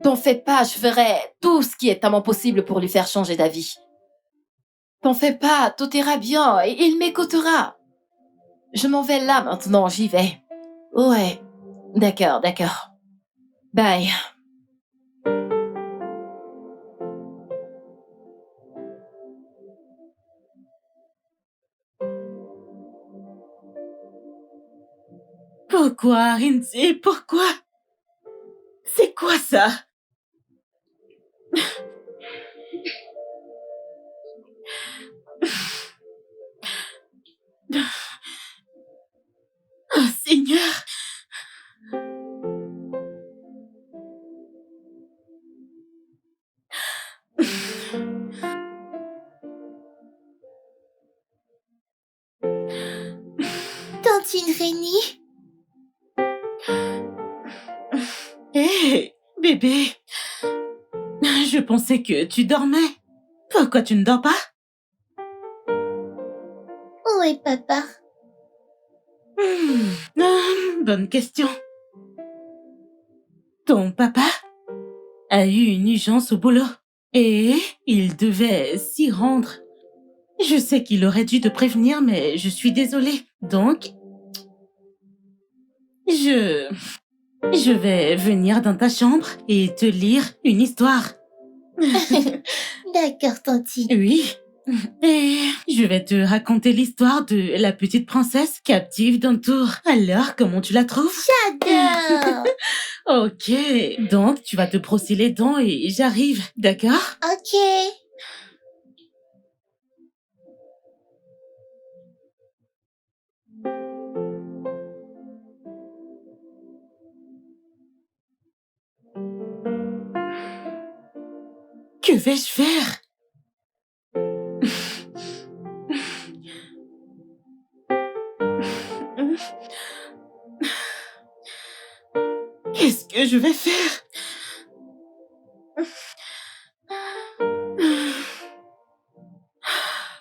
T'en fais pas, je ferai tout ce qui est à mon possible pour lui faire changer d'avis. T'en fais pas, tout ira bien, et il m'écoutera. Je m'en vais là maintenant, j'y vais. Ouais. D'accord, d'accord. Bye. Pourquoi, Rinzi? Pourquoi? C'est quoi ça? Oh Seigneur! Tantine Rénie, Hé, bébé! Je pensais que tu dormais. Pourquoi tu ne dors pas? où est papa? Bonne question. Ton papa a eu une urgence au boulot et il devait s'y rendre. Je sais qu'il aurait dû te prévenir, mais je suis désolée. Donc, je vais venir dans ta chambre et te lire une histoire. D'accord, Tantine. Oui. Et je vais te raconter l'histoire de la petite princesse captive d'un tour. Alors, comment tu la trouves? J'adore. Ok, donc tu vas te brosser les dents et j'arrive, d'accord? Ok. Que vais-je faire? Qu'est-ce que je vais faire?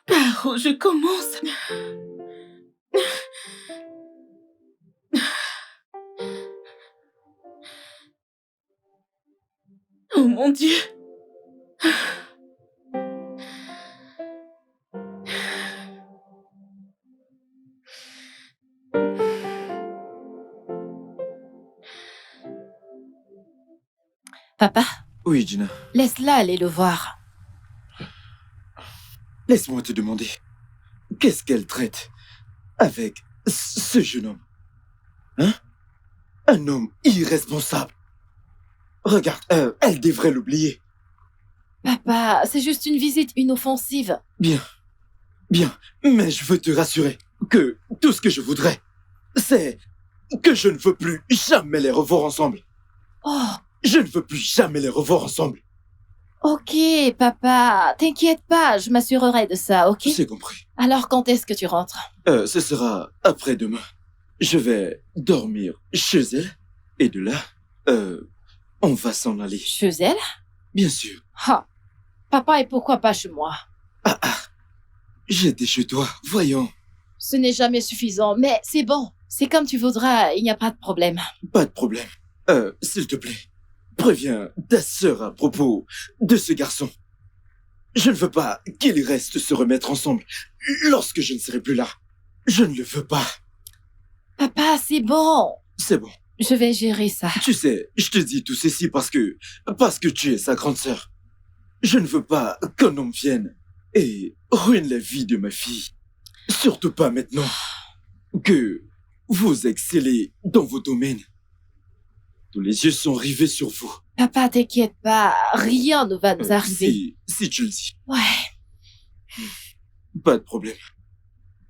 Par où je commence? Oh mon Dieu! Papa, Oui, Gina. laisse-la aller le voir. Laisse-moi te demander. Qu'est-ce qu'elle traite avec ce jeune homme? Hein? Un homme irresponsable. Regarde, elle devrait l'oublier. Papa, c'est juste une visite inoffensive. Bien, mais je veux te rassurer que tout ce que je voudrais, c'est que je ne veux plus jamais les revoir ensemble. Oh, Je ne veux plus jamais les revoir ensemble. ok, papa, t'inquiète pas, je m'assurerai de ça, ok? C'est compris. Alors quand est-ce que tu rentres? Ce sera après-demain. Je vais dormir chez elle et de là, on va s'en aller. Chez elle? Bien sûr. Ah, papa, et pourquoi pas chez moi? J'étais chez toi, voyons. Ce n'est jamais suffisant, mais c'est bon. C'est comme tu voudras, il n'y a pas de problème. Pas de problème. S'il te plaît, préviens ta sœur à propos de ce garçon. Je ne veux pas qu'ils restent se remettre ensemble lorsque je ne serai plus là. Je ne le veux pas. Papa, c'est bon. C'est bon. Je vais gérer ça. Tu sais, je te dis tout ceci parce que tu es sa grande sœur. Je ne veux pas qu'un homme vienne et ruine la vie de ma fille. Surtout pas maintenant que vous excellez dans vos domaines. Tous les yeux sont rivés sur vous. Papa, t'inquiète pas, rien ne va nous arriver. Si tu le dis, Ouais, pas de problème.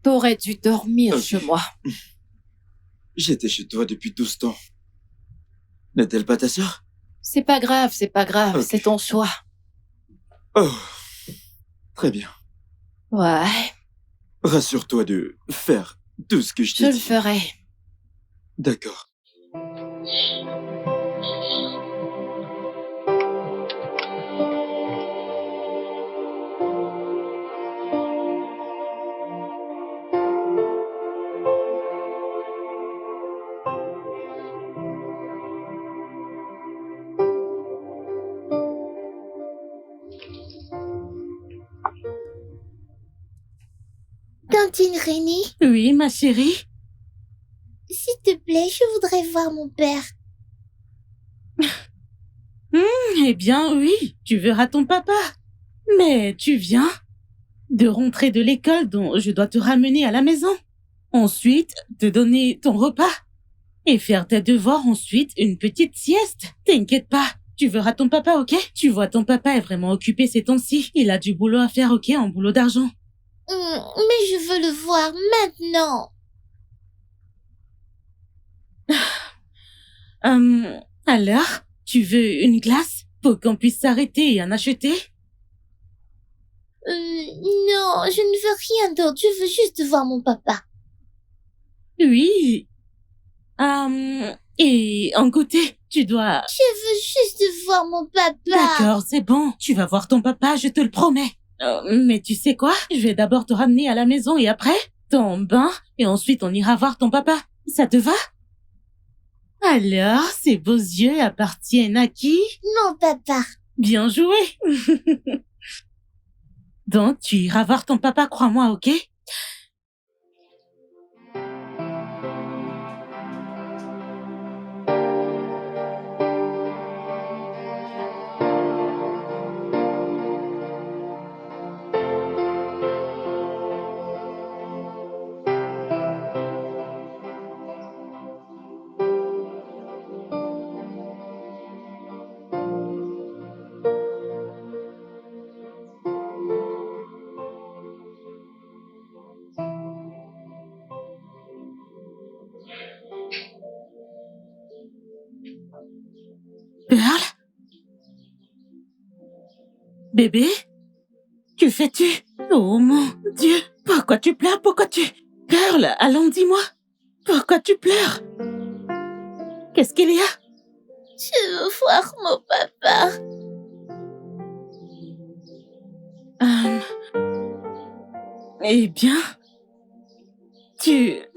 t'aurais dû dormir Ok. chez moi. J'étais chez toi depuis 12 ans. N'est-elle pas ta sœur? C'est pas grave, Ok. c'est ton choix. Oh, très bien. Ouais, Rassure-toi de faire tout ce que je je t'ai le dit. ferai. D'accord. Tantine Rénie, Oui, ma chérie. s'il te plaît, je voudrais voir mon père. Eh bien, oui, tu verras ton papa. Mais tu viens de rentrer de l'école, dont je dois te ramener à la maison. Ensuite, te donner ton repas. et faire tes devoirs ensuite, une petite sieste. T'inquiète pas. Tu verras ton papa, ok? Tu vois, ton papa est vraiment occupé ces temps-ci. Il a du boulot à faire, ok, en boulot d'argent. Mais je veux le voir maintenant. Alors, tu veux une glace pour qu'on puisse s'arrêter et en acheter? Non, je ne veux rien d'autre. Je veux juste voir mon papa. Oui. Et en goûter, tu dois... Je veux juste voir mon papa. D'accord, c'est bon. Tu vas voir ton papa, je te le promets. Mais tu sais quoi? Je vais d'abord te ramener à la maison et après, ton bain, et ensuite on ira voir ton papa. Ça te va? Alors, ces beaux yeux appartiennent à qui? Mon papa. Bien joué. Donc, tu iras voir ton papa, crois-moi, ok? Pearl? Bébé? Que fais-tu? Oh mon Dieu! Pourquoi tu pleures? Pourquoi tu... Pearl, allons, dis-moi. Pourquoi tu pleures? Qu'est-ce qu'il y a? Je veux voir mon papa. Eh bien...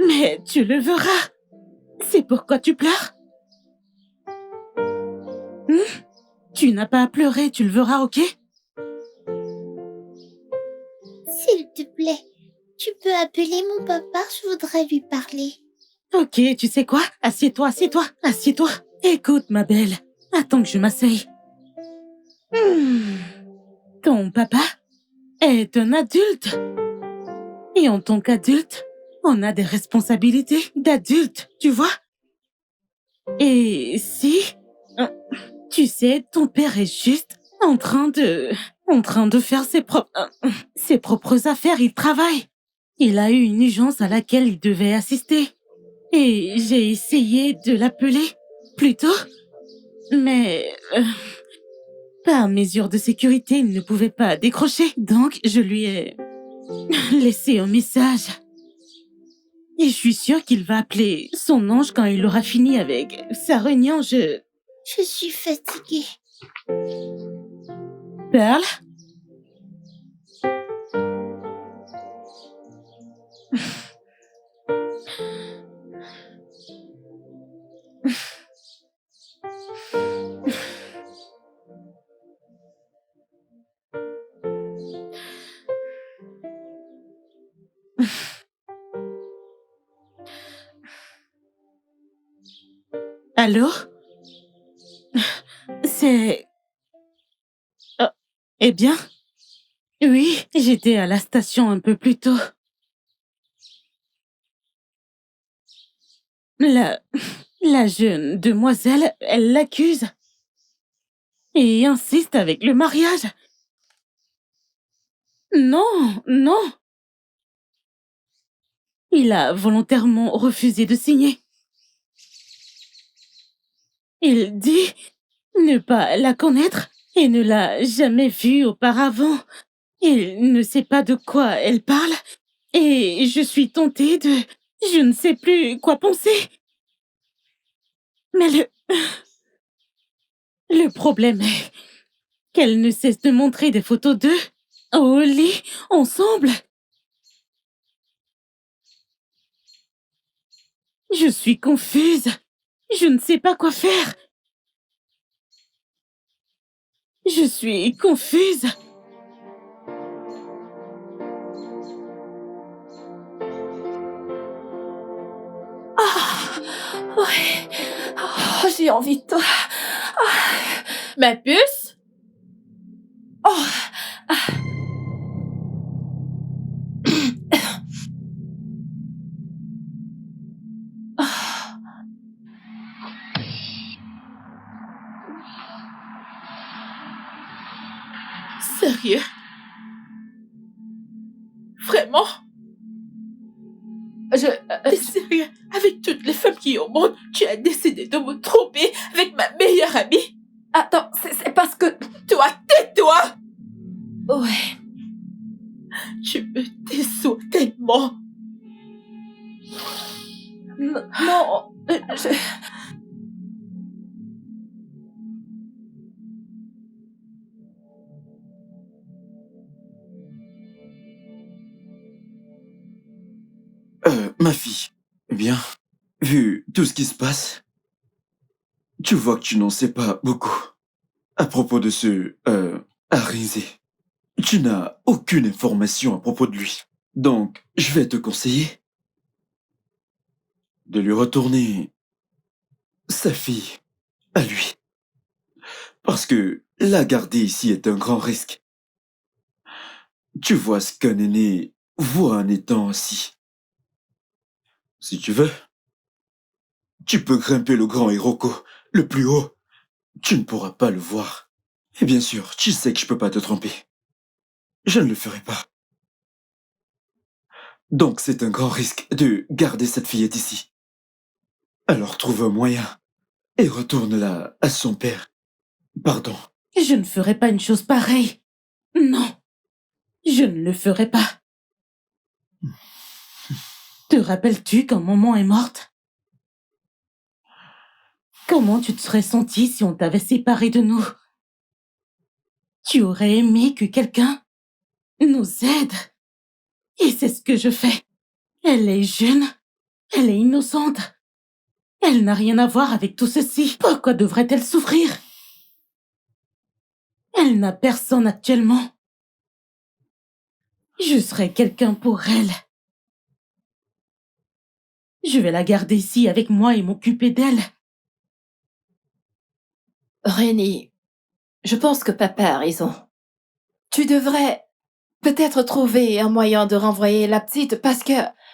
Mais tu le verras. C'est pourquoi tu pleures? Tu n'as pas à pleurer, tu le verras, ok? S'il te plaît, tu peux appeler mon papa, je voudrais lui parler. Ok, tu sais quoi? Assieds-toi, assieds-toi, assieds-toi. Écoute, ma belle, attends que je m'asseye. Ton papa est un adulte. Et en tant qu'adulte, on a des responsabilités d'adulte, tu vois? Et si... Tu sais, ton père est juste en train de faire ses propres affaires, il travaille. Il a eu une urgence à laquelle il devait assister. Et j'ai essayé de l'appeler plus tôt, mais par mesure de sécurité, il ne pouvait pas décrocher. Donc, je lui ai laissé un message. Et je suis sûre qu'il va appeler son ange quand il aura fini avec sa réunion. Je suis fatiguée. Pearl? Allô? C'est... Eh bien? Oui, j'étais à la station un peu plus tôt. La jeune demoiselle, elle l'accuse. Et insiste avec le mariage. Non, non. Il a volontairement refusé de signer. Il dit ne pas la connaître et ne l'a jamais vue auparavant. Il ne sait pas de quoi elle parle et je suis tentée de... Je ne sais plus quoi penser. Mais le problème est qu'elle ne cesse de montrer des photos d'eux au lit, ensemble. Je suis confuse. Je ne sais pas quoi faire. Je suis confuse. Ouais. Oh, j'ai envie de toi. Ma puce? Oh. Sérieux? Vraiment? T'es sérieux? Avec toutes les femmes qui sont au monde, tu as décidé de me tromper avec ma meilleure amie? Attends, c'est parce que... Toi, tais-toi! Ouais. Tu me déçois tellement. Non, Ma fille, eh bien, vu tout ce qui se passe, tu vois que tu n'en sais pas beaucoup. À propos de ce, Arinze, tu n'as aucune information à propos de lui. Donc, je vais te conseiller de lui retourner sa fille à lui. Parce que la garder ici est un grand risque. Tu vois ce qu'un aîné voit en étant assis. Si tu veux, tu peux grimper le grand Hiroko, le plus haut. Tu ne pourras pas le voir. Et bien sûr, tu sais que je peux pas te tromper. Je ne le ferai pas. Donc c'est un grand risque de garder cette fillette ici. Alors trouve un moyen et retourne-la à son père. Pardon. Je ne ferai pas une chose pareille. Non, je ne le ferai pas. Te rappelles-tu quand maman est morte? Comment tu te serais senti si on t'avait séparé de nous? Tu aurais aimé que quelqu'un nous aide. Et c'est ce que je fais. Elle est jeune, elle est innocente. Elle n'a rien à voir avec tout ceci. Pourquoi devrait-elle souffrir? Elle n'a personne actuellement. Je serai quelqu'un pour elle. Je vais la garder ici avec moi et m'occuper d'elle. Rénie, je pense que papa a raison. Tu devrais peut-être trouver un moyen de renvoyer la petite parce que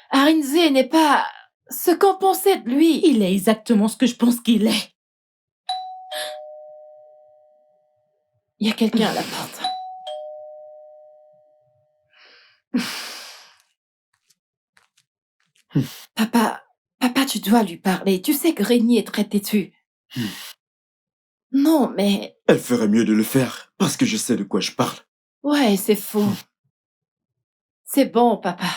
Arinze n'est pas ce qu'on pensait de lui. Il est exactement ce que je pense qu'il est. Il y a quelqu'un à la porte. Papa, tu dois lui parler. Tu sais que Rénie est très têtue. Non, mais... Elle ferait mieux de le faire parce que je sais de quoi je parle. Ouais, c'est faux. C'est bon, papa.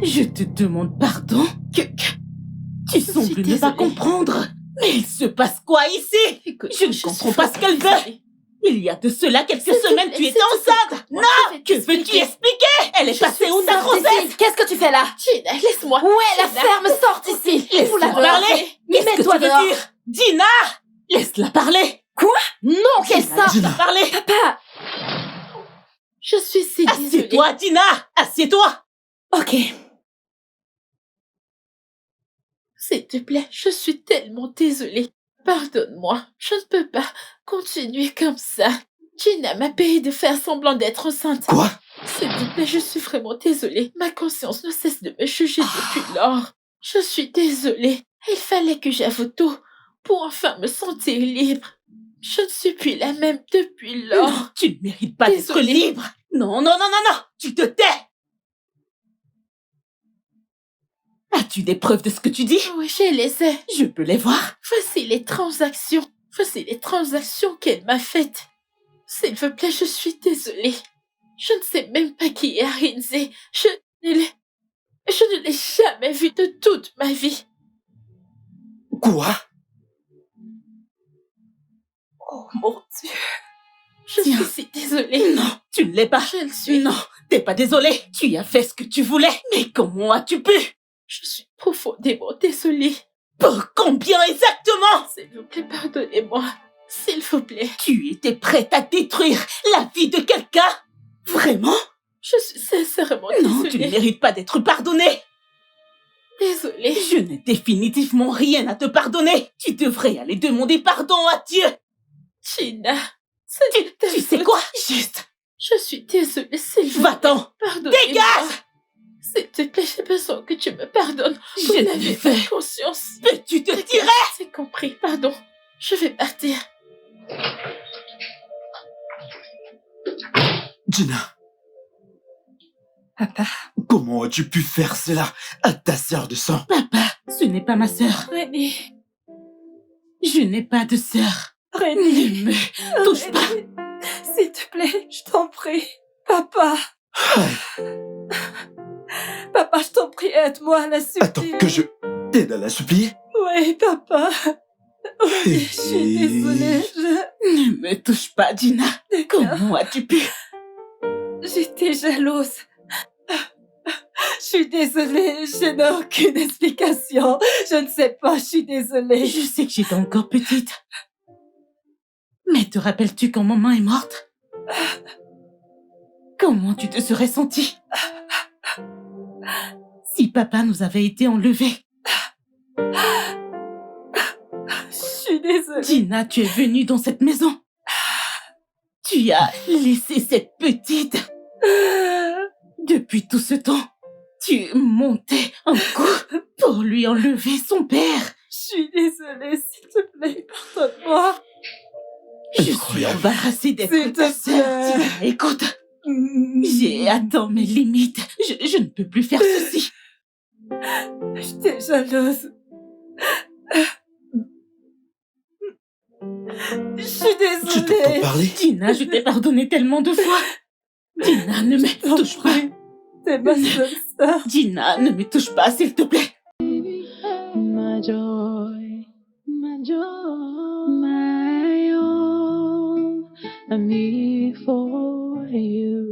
Je te demande pardon. Tu sembles ne pas désolée. comprendre. Mais il se passe quoi ici? Écoute, Je ne comprends pas ce qu'elle veut. Il y a de cela quelques semaines, tu étais enceinte. Non, que veux-tu expliquer? Elle est passée où ta Sors d'ici. grossesse? Qu'est-ce que tu fais là? Gina, laisse-moi. Ouais, la Gina. ferme, sort ici. Laisse-la Oula, parler. Qu'est-ce que Mets-toi tu veux dehors. dire? Dina! Laisse-la parler. Quoi? Non, qu'elle Dina, sorte. laisse-la parler. Papa. Je suis si désolée. Assieds-toi, Dina. Assieds-toi. Ok. S'il te plaît, je suis tellement désolée. Pardonne-moi, je ne peux pas continuer comme ça. Gina m'a payé de faire semblant d'être enceinte. Quoi? S'il te plaît, je suis vraiment désolée. Ma conscience ne cesse de me juger depuis lors. Je suis désolée. Il fallait que j'avoue tout pour enfin me sentir libre. Je ne suis plus la même depuis lors. Non, tu ne mérites pas d'être Désolée. libre. Non, non, non, non, non. Tu te tais. As-tu des preuves de ce que tu dis? Oui, je les ai. Je peux les voir. Voici les transactions. Voici les transactions qu'elle m'a faites. S'il vous plaît, je suis désolée. Je ne sais même pas qui est Arinze. Je ne l'ai jamais vue de toute ma vie. Quoi? Oh mon Dieu. Je Tiens. suis si désolée. Non, tu ne l'es pas. Je le suis. Non, t'es pas désolé. Tu as fait ce que tu voulais. Mais comment as-tu pu? Je suis profondément désolée. Pour combien exactement? S'il vous plaît, pardonnez-moi. S'il vous plaît. Tu étais prête à détruire la vie de quelqu'un? Vraiment? Je suis sincèrement Non, tu ne désolée. mérites pas d'être pardonné. Désolée. Je n'ai définitivement rien à te pardonner. Tu devrais aller demander pardon à Dieu. Gina. Tu sais quoi? Juste, Je suis désolée, s'il vous plaît. va-t'en. Pardonnez-moi. Dégage! S'il te plaît, j'ai besoin que tu me pardonnes. Vous Je n'avez l'ai pas fait. conscience. Mais tu te tirais. J'ai compris, pardon. Je vais partir. Gina, Papa. comment as-tu pu faire cela à ta sœur de sang? Papa, ce n'est pas ma sœur. René. Je n'ai pas de sœur. René. Ne me touche pas. S'il te plaît, je t'en prie. Papa. Papa, je t'en prie, aide-moi à la supplier. Attends, que je t'aide à la supplier? Oui, papa. Oui, je suis désolée. Ne me touche pas, Gina. Comment as-tu pu? J'étais jalouse. Je suis désolée, je n'ai aucune explication. Je ne sais pas, je suis désolée. Je sais que j'étais encore petite. Mais te rappelles-tu quand maman est morte? Comment tu te serais sentie si papa nous avait été enlevés? Je suis désolée. Gina, tu es venue dans cette maison. Tu as laissé cette petite. Depuis tout ce temps, tu montais un coup pour lui enlever son père. Je suis désolée, s'il te plaît, pardonne-moi. Je suis Incroyable. embarrassée d'être S'il ta te sœur. plaît. Gina, écoute, j'ai atteint mes limites. Je ne peux plus faire ceci. J'étais jalouse. Je suis Tu t'entends désolée. parler? Gina, je t'ai pardonné tellement de fois. Gina, ne me T'en touche pas. prie. T'es ma seule sœur. Gina, ne me touche pas, s'il te plaît. My joy, my joy, my all. I'm here for you.